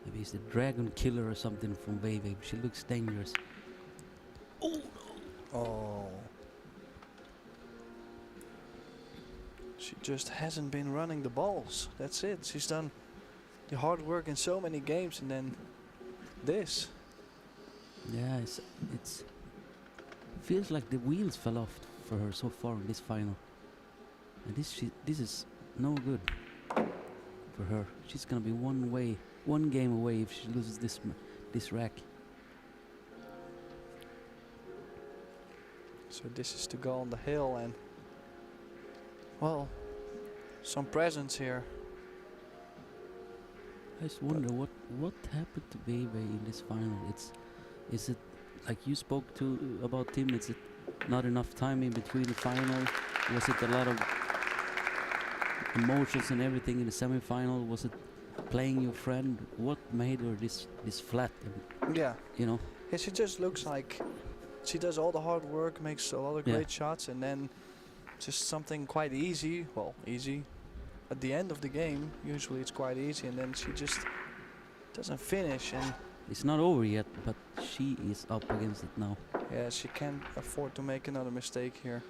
Maybe it's the Dragon Killer or something from Wei Wei. She looks dangerous. Oh no! Oh. She just hasn't been running the balls. That's it. She's done the hard work in so many games, and then this. Yeah, it's feels like the wheels fell off for her so far in this final. And this is no good for her. She's gonna be one game away if she loses this rack. So this is to go on the hill, and well, some presents here. I just wonder what happened to Wei Wei in this final. Is it like you spoke to about Tim? Is it not enough time in between the final? Was it a lot of emotions and everything in the semi-final? Was it playing your friend? What made her this flat? Yeah. You know. Yeah, she just looks like she does all the hard work, makes a lot of great shots, and then just something quite easy. Well, easy. At the end of the game, usually it's quite easy, and then she just doesn't finish. And it's not over yet, but she is up against it now. yeah, she can't afford to make another mistake here.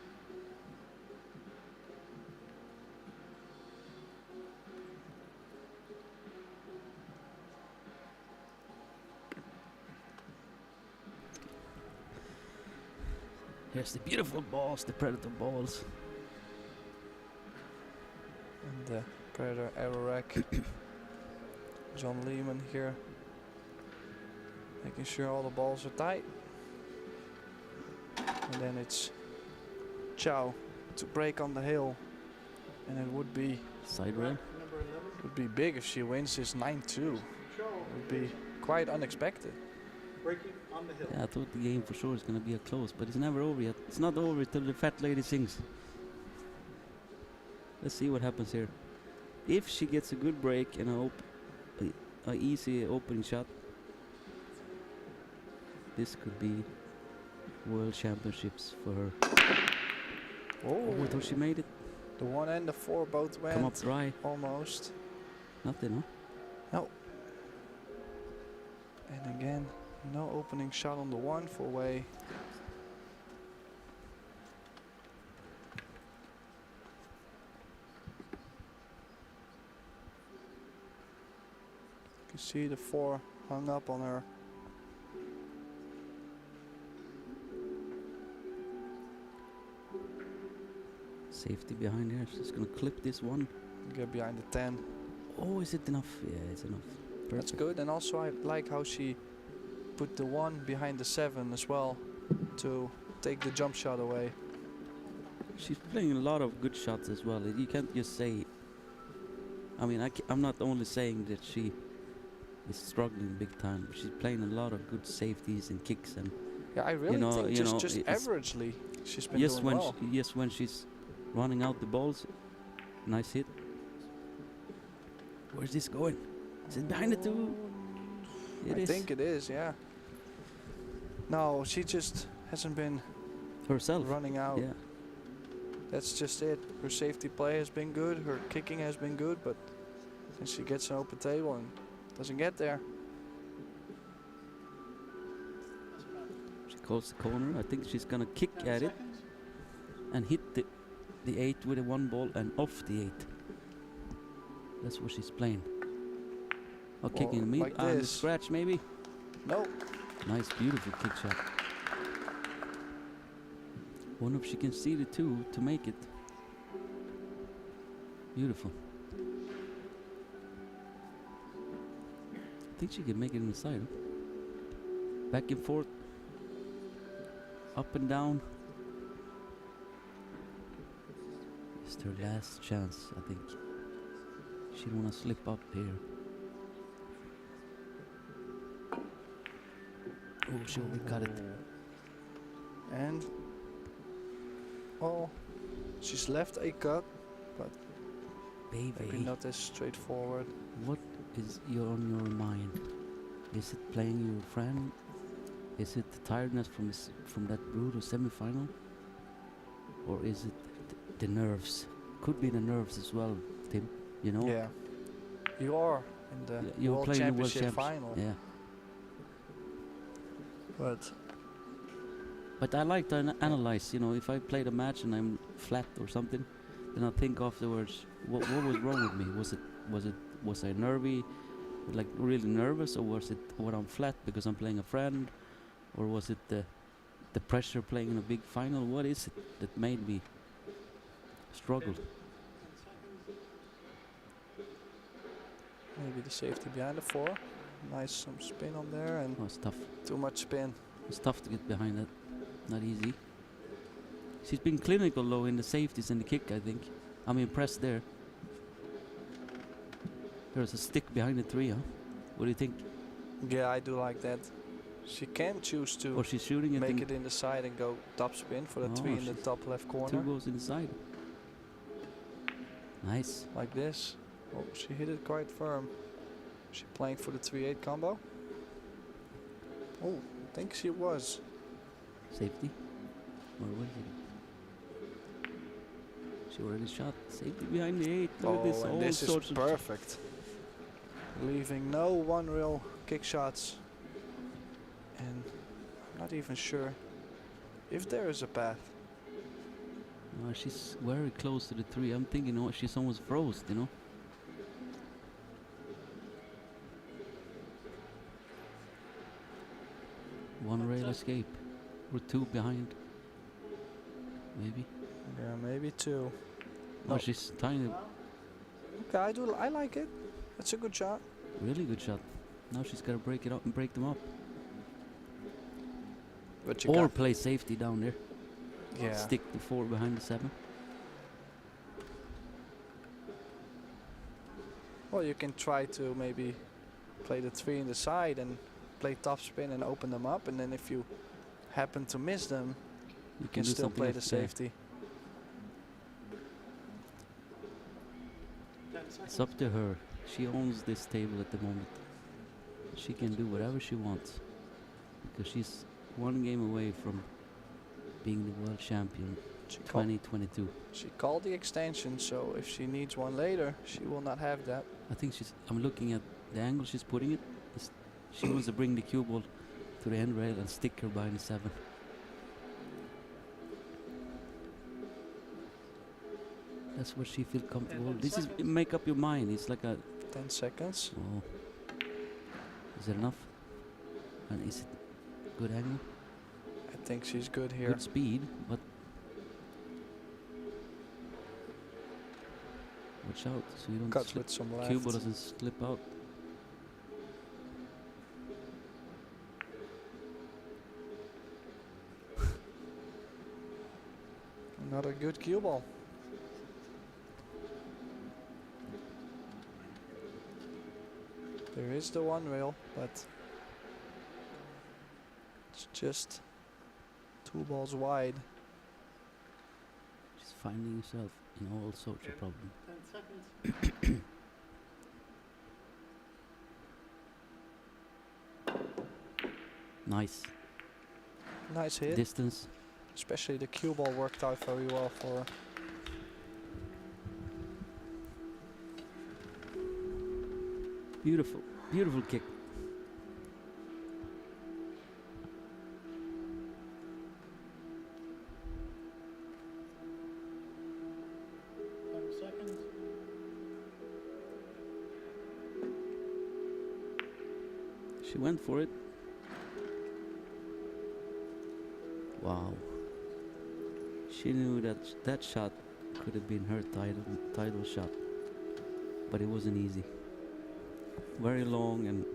Here's the beautiful balls, the Predator balls. And the Predator arrow rack. John Lehman here, making sure all the balls are tight. And then it's Chou to break on the hill, and it would be Side rail. big if she wins this 9-2. It would be quite unexpected. Breaking on the hill. Yeah, I thought the game for sure is going to be a close, but it's never over yet. It's not over till the fat lady sings. Let's see what happens here. If she gets a good break and a easy opening shot, this could be World Championships for her. Oh, I thought she made it. the 1 and the 4 both went. Come up dry. Almost. Nothing, huh? No. And again, no opening shot on the 1 for Wei. You can see the 4 hung up on her. Safety behind her. She's going to clip this one. Get behind the 10. Oh, is it enough? Yeah, it's enough. That's Perfect. good. And also I like how she put the 1 behind the 7 as well to take the jump shot away. She's playing a lot of good shots as well. You can't just say. I mean, I'm not only saying that she is struggling big time. She's playing a lot of good safeties and kicks, and Yeah, I really know- think you know, just it's- averagely she's been yes, doing when well. yes, when she's running out the balls, nice hit. Where's this going? Is it behind the 2? It I is think it is, yeah. No, she just hasn't been herself. running out. Yeah, That's just it. Her safety play has been good, her kicking has been good, but then she gets an open table and doesn't get there. she calls the corner. I think she's gonna kick at it and hit the 8 with a 1 ball and off the 8. That's what she's playing. Oh, kicking the like and the this. scratch maybe. No, Nice, beautiful kick shot. Wonder if she can see the 2 to make it. Beautiful. I think she can make it inside. Huh? Back and forth. Up and down. It's her last chance, I think. She don't want to slip up here. Oh, she already got it. and well, she's left a cut, but maybe Baby, not as straightforward. what is on your mind? Is it playing your friend? Is it the tiredness from that brutal semi-final? Or is it the nerves? Could be the nerves as well, Tim. You know? Yeah, you are in the You're World playing the World Championship Champs. final, Yeah. but But I like to analyze, you know, if I played a match and I'm flat or something, then I think afterwards, what was wrong with me? Was I nervy, like really nervous, or was it when I'm flat because I'm playing a friend, or was it the pressure playing in a big final? What is it that made me struggle? maybe the safety behind the 4. Nice some spin on there and Oh, it's tough. too much spin. It's tough to get behind that. Not easy. She's been clinical though in the safeties and the kick, I think. I'm impressed there. There's a stick behind the 3, huh? What do you think? Yeah, I do like that. She can choose to Or she's shooting it make in it in the side and go top spin for the Oh, 3 in the she's top left 2 corner, goes inside. Nice. like this. Oh, she hit it quite firm. She playing for the 3-8 combo. Oh, I think she was. Safety. Or was it? She already shot. Safety behind the 8. Look at this. Oh, and All this is sorts of perfect. Leaving no one real kick shots. And I'm not even sure if there is a path. No, she's very close to the 3. I'm thinking, oh, she's almost froze, you know? One rail escape. Or 2 behind. Maybe. Yeah, maybe 2. No, No. she's tiny. Okay, I like it. That's a good shot. Really good shot. Now she's got to break it up and break them up. But you Or got, play safety down there. yeah. Stick the 4 behind the 7. Well, you can try to maybe play the 3 in the side and play topspin and open them up, and then if you happen to miss them, You you can do still something play the else, yeah. safety. 10 seconds. It's up to her. She owns this table at the moment. She can do whatever she wants because she's one game away from being the world champion She called, 2022. she called the extension, so if she needs one later, she will not have that. I think I'm looking at the angle she's putting it. She wants to bring the cue ball to the end rail and stick her behind the 7. That's where she feels comfortable. This is make up your mind. It's like a 10 seconds. oh. Is it enough? And is it good angle? I think she's good here. Good speed, but watch out so you don't Cuts slip. with some Cue ball left. doesn't slip out. Another good cue ball. There is the one rail, but it's just 2 balls wide. She's finding herself in all sorts of problems. 10 seconds. Nice. Nice hit. Distance. Especially the cue ball worked out very well for her. Beautiful. Beautiful kick. Seconds. She went for it. Wow. She knew that that shot could have been her title shot, but it wasn't easy. Very long and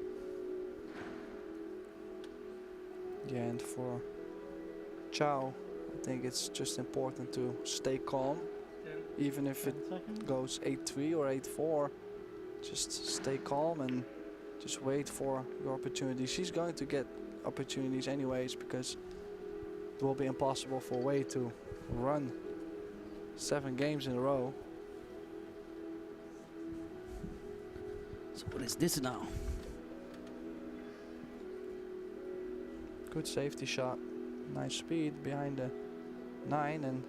Yeah, and for Chou, I think it's just important to stay calm, 10 even if it seconds. goes 8-3 or 8-4. Just stay calm and just wait for your opportunity. She's going to get opportunities anyways because it will be impossible for Wei to run 7 games in a row. so what is this now? Good safety shot. Nice speed behind the 9, and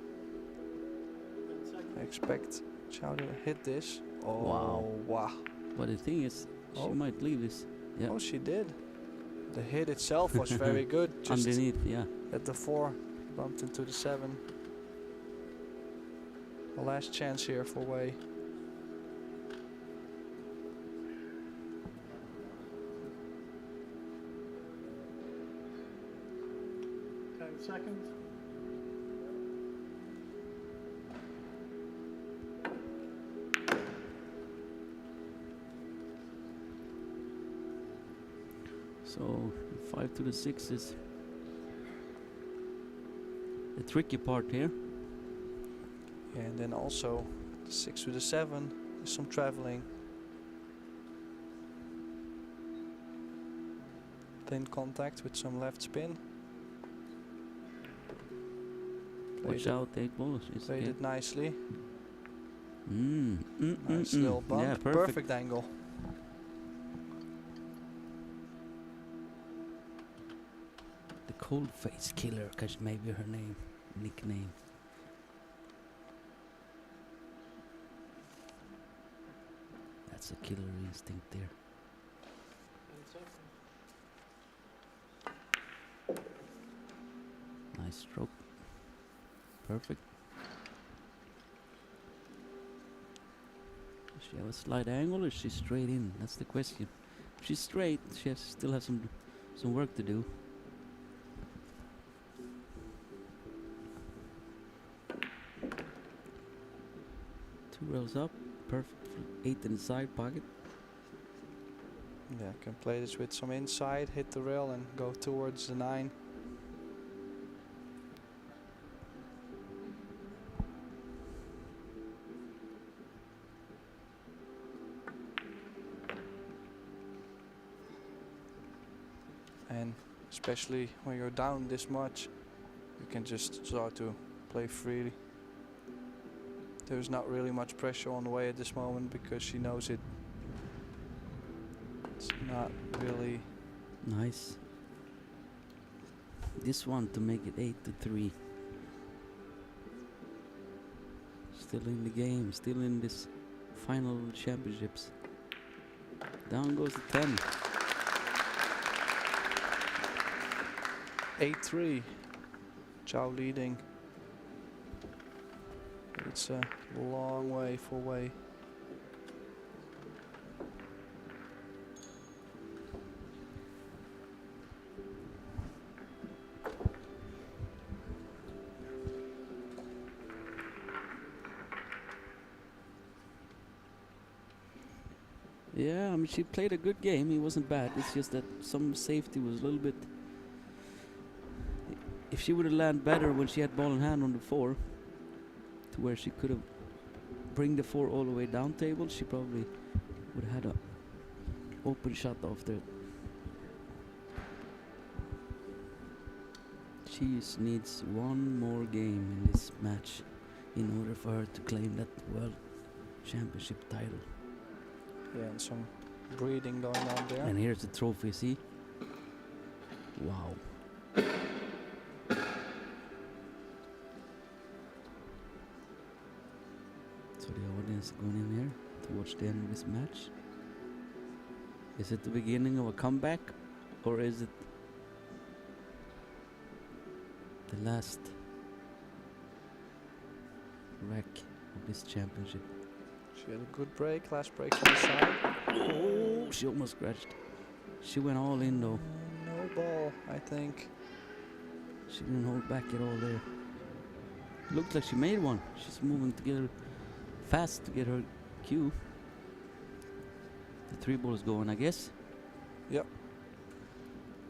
10 seconds. I expect Chou to hit this. Oh, Wow. wow. But the thing is, she Oh. might leave this. Yeah. Oh, she did. The hit itself was very good. Just Underneath, yeah. at the 4, bumped into the 7. The last chance here for Wei. Seconds. So 5 to the 6 is the tricky part here. And then also the 6 to the 7, there's some traveling. Thin contact with some left spin. Watch out, 8 balls. Played it nicely. Nice Mm. little bump. Yeah, Perfect angle. The cold face killer, cause maybe her nickname. That's a killer instinct there. 10 seconds. Nice stroke. Perfect. Does she have a slight angle or is she straight in? That's the question. If she's straight, she still has some work to do. Two rails up, perfect for 8 in the side pocket. Yeah, can play this with some inside, hit the rail and go towards the 9. and especially when you're down this much, you can just start to play freely. There's not really much pressure on the way at this moment because she knows it. It's not really. Nice. This one to make it 8-3. Still in the game, still in this final championships. Down goes the 10. 8-3. Chou leading. It's a long way for Wei. Yeah, I mean, she played a good game. He wasn't bad. It's just that some safety was a little bit. If she would have landed better when she had ball in hand on the 4, to where she could have bring the 4 all the way down table, she probably would have had a open shot after it. She just needs one more game in this match in order for her to claim that World Championship title. Yeah, and some breathing going on there. And here's the trophy, see? Wow. So the audience going in here to watch the end of this match. Is it the beginning of a comeback, or is it the last wreck of this championship? She had a good break, last break on the side. Oh, she almost scratched. She went all in though. No ball, I think. She didn't hold back at all there. Looked like she made one. She's moving to get her fast to get her cue. The 3 ball is going, I guess. Yep.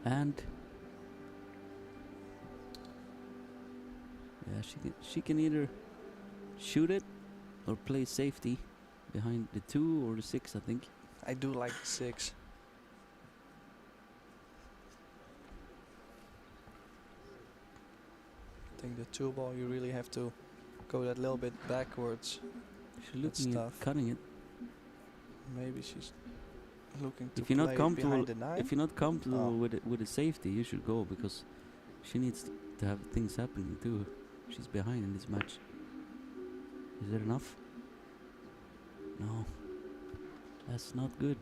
And yeah, she can either shoot it or play safety behind the 2 or the 6, I think. I do like the 6. I think the 2 ball you really have to go that little bit backwards. She's looking at cutting it. Maybe she's looking to If you're not play comfortable, behind the 9. if you're not comfortable Oh. with the safety, you should go, because she needs to have things happening too. She's behind in this match. Is that enough? No, that's not good.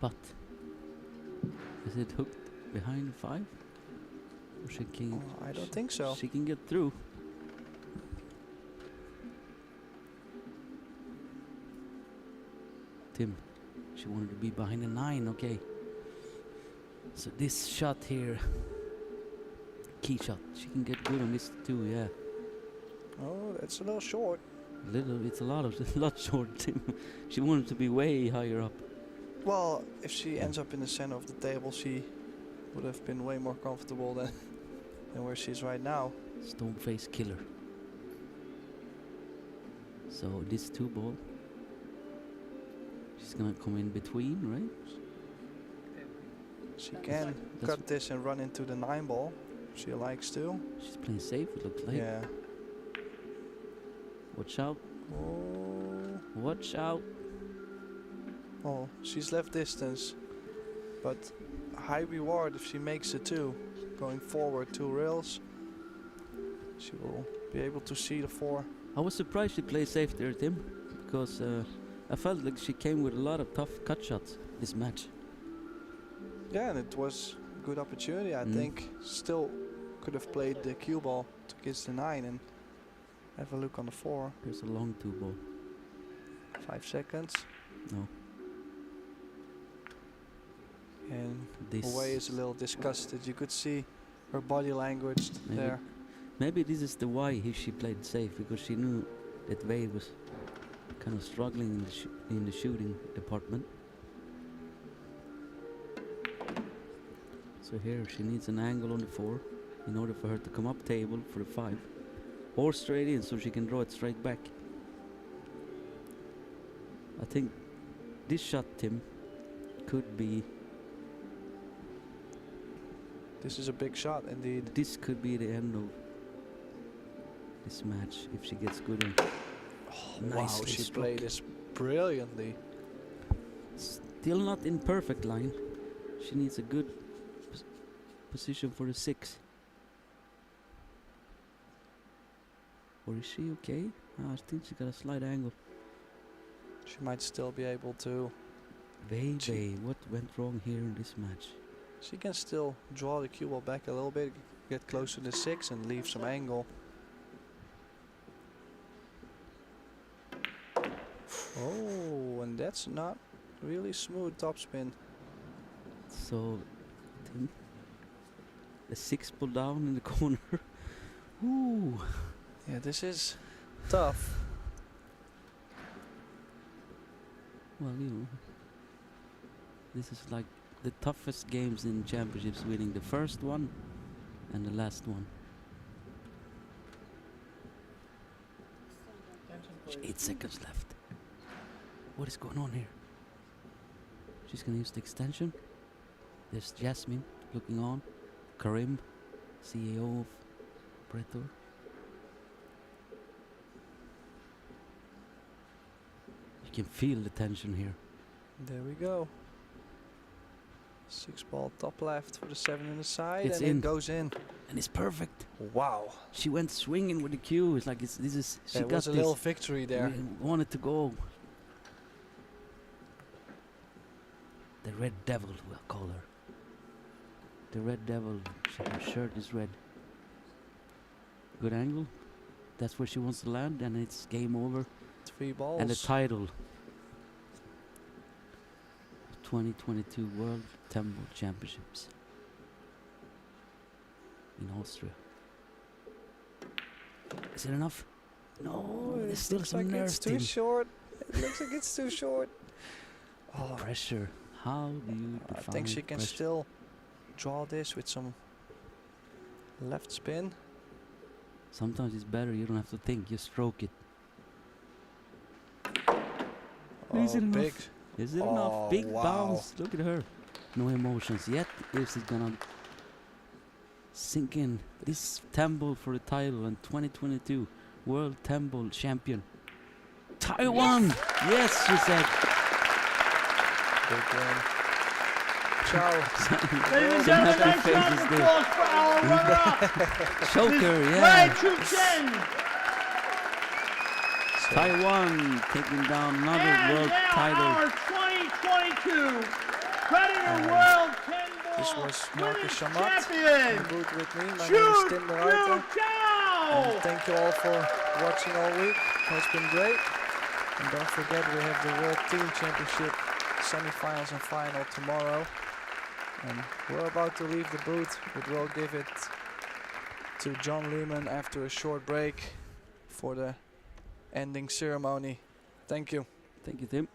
But is it hooked behind 5? Or she can? I don't think so. She can get through. Tim, she wanted to be behind the 9. Okay. So this shot here, key shot. She can get good on this too. Yeah. Oh, that's a little short. It's a lot short. Tim. She wanted to be way higher up. Well, if she ends up in the center of the table, she would have been way more comfortable than where she is right now. Stone face killer. So this 2 ball, she's gonna come in between, right? She can cut this and run into the 9 ball. She likes to. She's playing safe, it looks like. Yeah. Watch out. Oh. Watch out. Oh, she's left distance, but high reward if she makes it 2. Going forward 2 rails, she will be able to see the 4. I was surprised she played safe there, Tim, because I felt like she came with a lot of tough cut shots this match. Yeah, and it was a good opportunity. I think still could have played the cue ball to kiss the 9 and have a look on the 4. Here's a long 2 ball. 5 seconds. No. And This Wei is a little disgusted. You could see her body language there. Maybe this is the why she played safe, because she knew that Wei was kind of struggling in the shooting department. So here she needs an angle on the 4 in order for her to come up table for the 5, or straight in so she can draw it straight back. I think this shot, Tim, could be. This is a big shot indeed. This could be the end of this match if she gets good. Wow, Nicely she struck. played this brilliantly. Still not in perfect line. She needs a good position for the 6. Or is she okay? I think she got a slight angle. She might still be able to. What went wrong here in this match? She can still draw the cue ball back a little bit, get close to the 6 and leave some angle. Oh, and that's not really smooth topspin. So, Tim, the 6 pull down in the corner. Ooh. Yeah, this is tough. Well, you know, this is like the toughest games in championships, winning the first one and the last one. 8 seconds left. What is going on here? She's gonna use the extension. There's Jasmine looking on. Karim, CEO of Predator. You can feel the tension here. There we go. 6 ball top left for the 7 in the side, It's and in. it goes in. And it's perfect. Wow. She went swinging with the cue. It's like she There got was a this. little victory there. We wanted to go. The Red Devil, we'll call her. The Red Devil. Her shirt is red. Good angle. That's where she wants to land, and it's game over. 3 balls. And the title. 2022 World Temple Championships in Austria. Is it enough? No, there's still looks some like nerve. it's too short. It looks like it's too short. Oh, Pressure. How do you I define think she can pressure? still draw this with some left spin. Sometimes it's better. You don't have to think. You stroke it. Is Oh, it enough? big. Is it Oh, enough? Big wow. bounce. Look at her. No emotions yet. Is it gonna sink in? This Temple for the title and 2022 World Temple Champion. Taiwan! Yes, she said. Big win. Chou. Ladies and Some gentlemen, happy nice round faces of there. applause for our runner-up, Choker, Ms. yeah. Tzu-Chien. Taiwan taking down another And world now title. our 2022 Predator World 10 Ball This was Marcus Women's Chamat in Champion, the booth with me. My name is Tim de Ruiter. And Chou! thank you all for watching all week. It's been great. And don't forget we have the World Team Championship semi-finals and final tomorrow. And we're about to leave the booth, but we'll give it to John Lehman after a short break for the ending ceremony. Thank you. Thank you, Tim.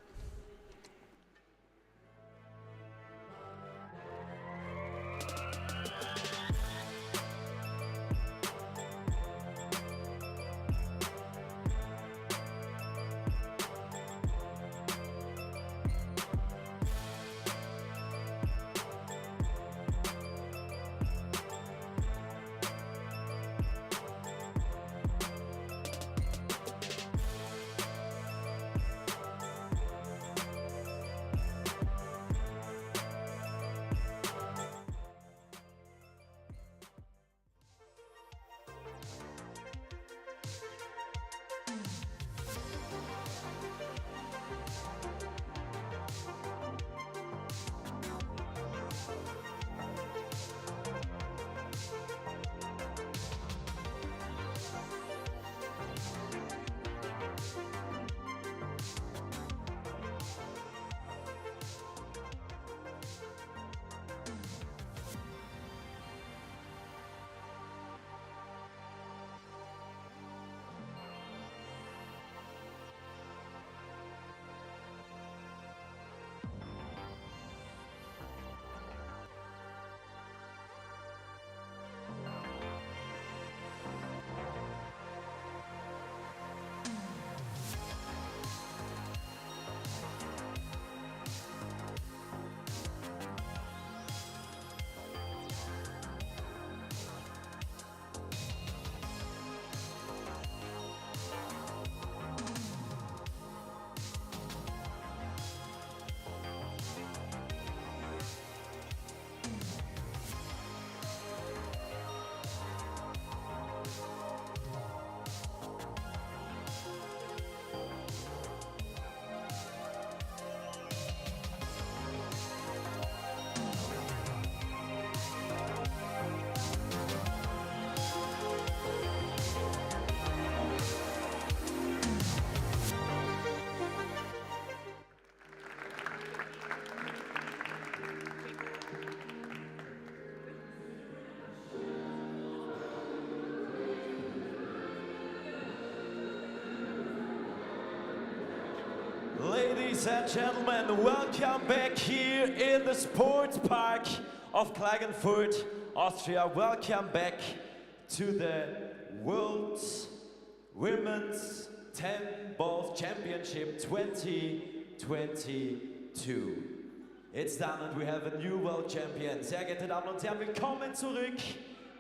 Ladies and gentlemen, welcome back here in the sports park of Klagenfurt, Austria. Welcome back to the World Women's 10 Balls Championship 2022. It's done and we have a new world champion. Sehr geehrte Damen und Herren, willkommen zurück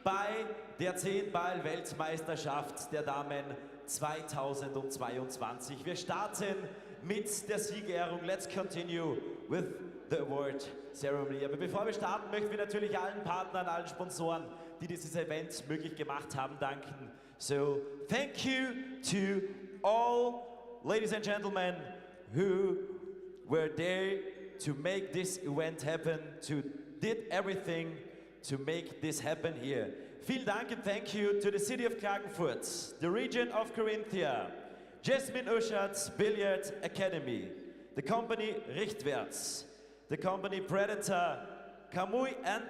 bei der 10-Ball-Weltmeisterschaft der Damen 2022. Wir starten mit der Siegerehrung. Let's continue with the award ceremony. Aber bevor wir starten, möchten wir natürlich allen Partnern, allen Sponsoren, die dieses Event möglich gemacht haben, danken. So, thank you to all ladies and gentlemen who were there to make this event happen, to did everything to make this happen here. Vielen Dank and thank you to the city of Klagenfurt, the region of Carinthia, Jasmine Uschart's Billiard Academy, the company Richtwärts, the company Predator, Kamui and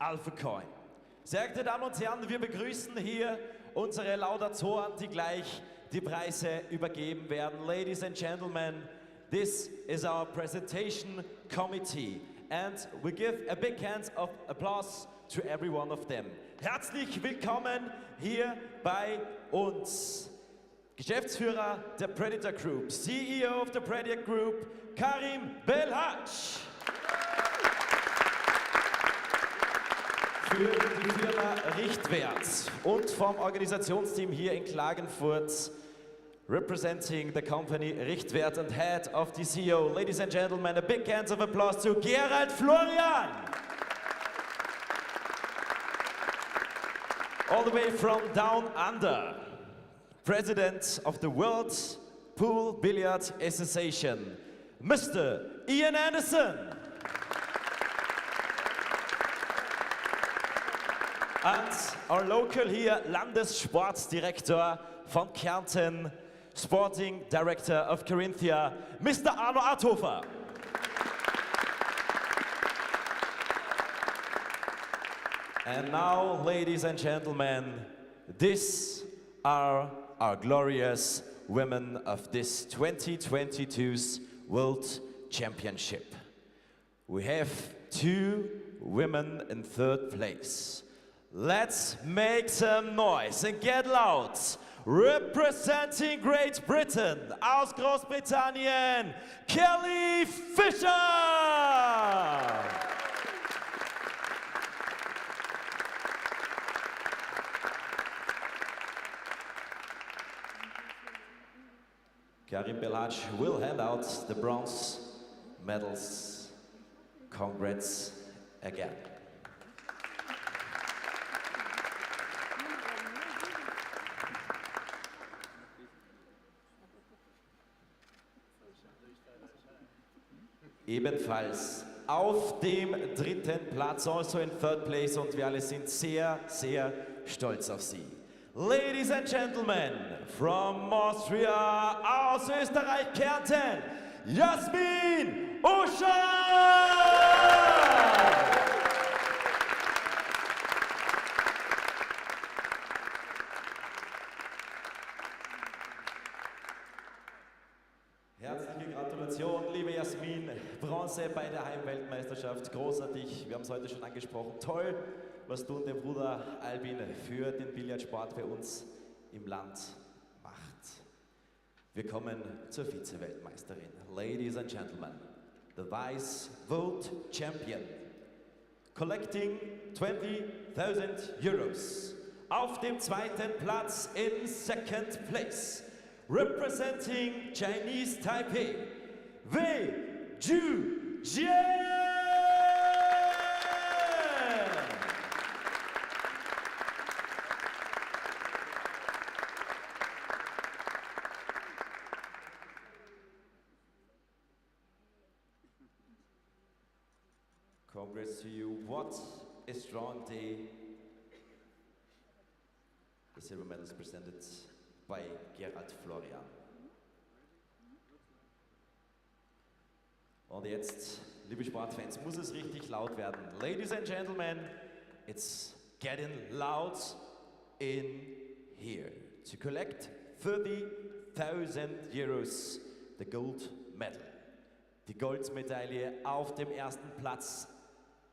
Alpha Coin. Sehr geehrte Damen und Herren, wir begrüßen hier unsere Laudatoren, die gleich die Preise übergeben werden. Ladies and gentlemen, this is our presentation committee and we give a big hand of applause to every one of them. Herzlich willkommen hier bei uns. Geschäftsführer der Predator Group, CEO of the Predator Group, Karim Belhaj. Für die Firma Richtwärts und vom Organisationsteam hier in Klagenfurt, representing the company Richtwert and head of the CEO. Ladies and gentlemen, a big hand of applause to Gerald Florian. All the way from down under, President of the World Pool Billiard Association, Mr. Ian Anderson. And our local here, Landessportdirektor von Kärnten, Sporting Director of Carinthia, Mr. Arno Arthofer. And now, ladies and gentlemen, these are our glorious women of this 2022's World Championship. We have two women in third place. Let's make some noise and get loud. Representing Great Britain, aus Großbritannien, Kelly Fisher! Karim Belhaj will hand out the bronze medals. Congrats again. Ebenfalls auf dem dritten Platz, also in third place, und wir alle sind sehr, sehr stolz auf sie. Ladies and gentlemen, from Austria, aus Österreich, Kärnten, Jasmin Uschardt! Herzliche Gratulation, liebe Jasmin. Bronze bei der Heimweltmeisterschaft. Großartig, wir haben es heute schon angesprochen. Toll, was du und der Bruder Albin für den Billardsport bei uns im Land macht. Wir kommen zur Vize-Weltmeisterin. Ladies and gentlemen, the Vice World Champion, collecting 20,000 Euros. Auf dem zweiten Platz in second place, representing Chinese Taipei, Wei Tzu-Chien! Congrats to you. What a strong day. The silver medal is presented by Gerald Florian. Und jetzt, liebe Sportfans, muss es richtig laut werden. Ladies and gentlemen, it's getting loud in here to collect 30,000 euros, the gold medal. Die Goldmedaille auf dem ersten Platz.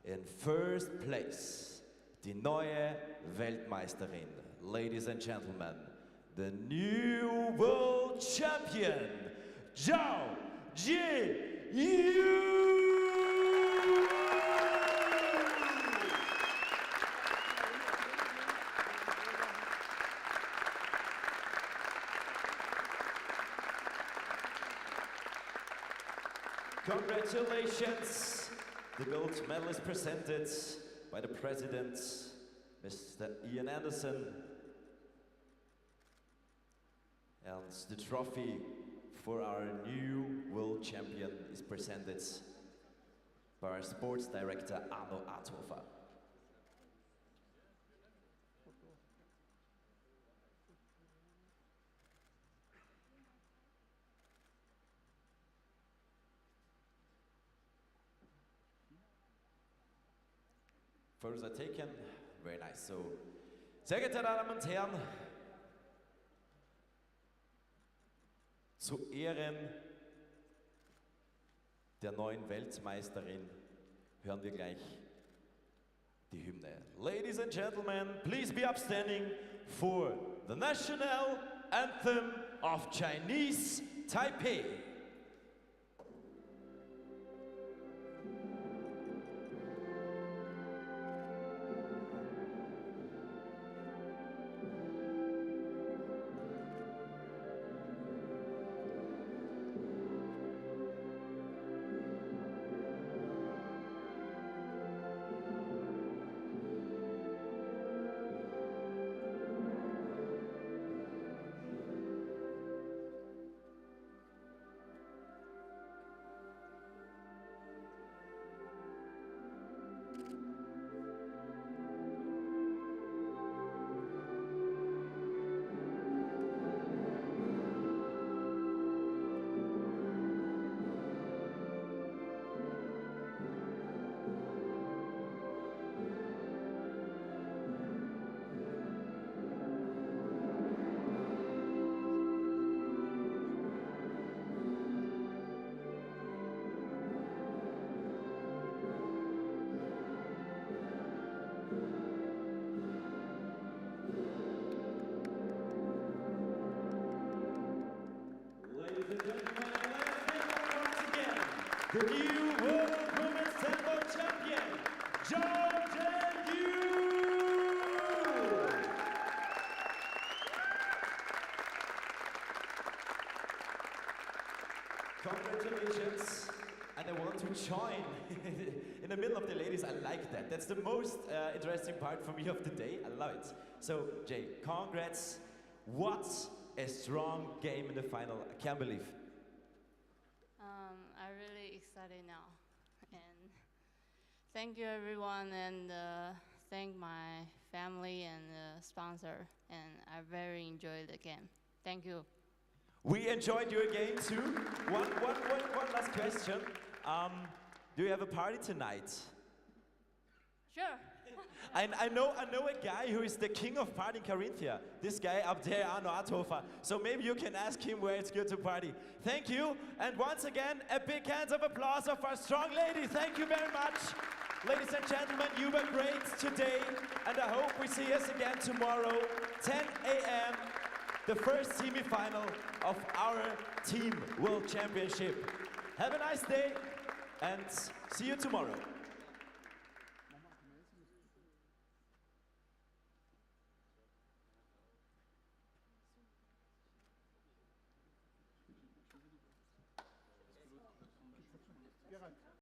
In first place, die neue Weltmeisterin. Ladies and gentlemen, the new world champion, Chieh-Yu! Congratulations! The gold medal is presented by the president, Mr. Ian Anderson. And the trophy for our new world champion is presented by our sports director, Arno Arthofer. Photos are taken. Very nice. So, sehr geehrte Damen und Herren, zu Ehren der neuen Weltmeisterin hören wir gleich die Hymne. Ladies and gentlemen, please be upstanding for the national anthem of Chinese Taipei. The new World Women's Tempo Champion, Chieh-Yu! Congratulations, and I want to join in the middle of the ladies. I like that. That's the most interesting part for me of the day. I love it. So, Jay, congrats. What a strong game in the final. I can't believe. I'm really excited now, and thank you everyone, and thank my family and sponsor, and I very enjoyed the game. Thank you. We enjoyed your game too. One last question. Do you have a party tonight? Sure. I know a guy who is the king of party in Carinthia. This guy up there, Arno Arthofer. So maybe you can ask him where it's good to party. Thank you. And once again, a big hand of applause of our strong lady. Thank you very much. Ladies and gentlemen, you were great today. And I hope we see us again tomorrow, 10 a.m., the first semi-final of our Team World Championship. Have a nice day and see you tomorrow.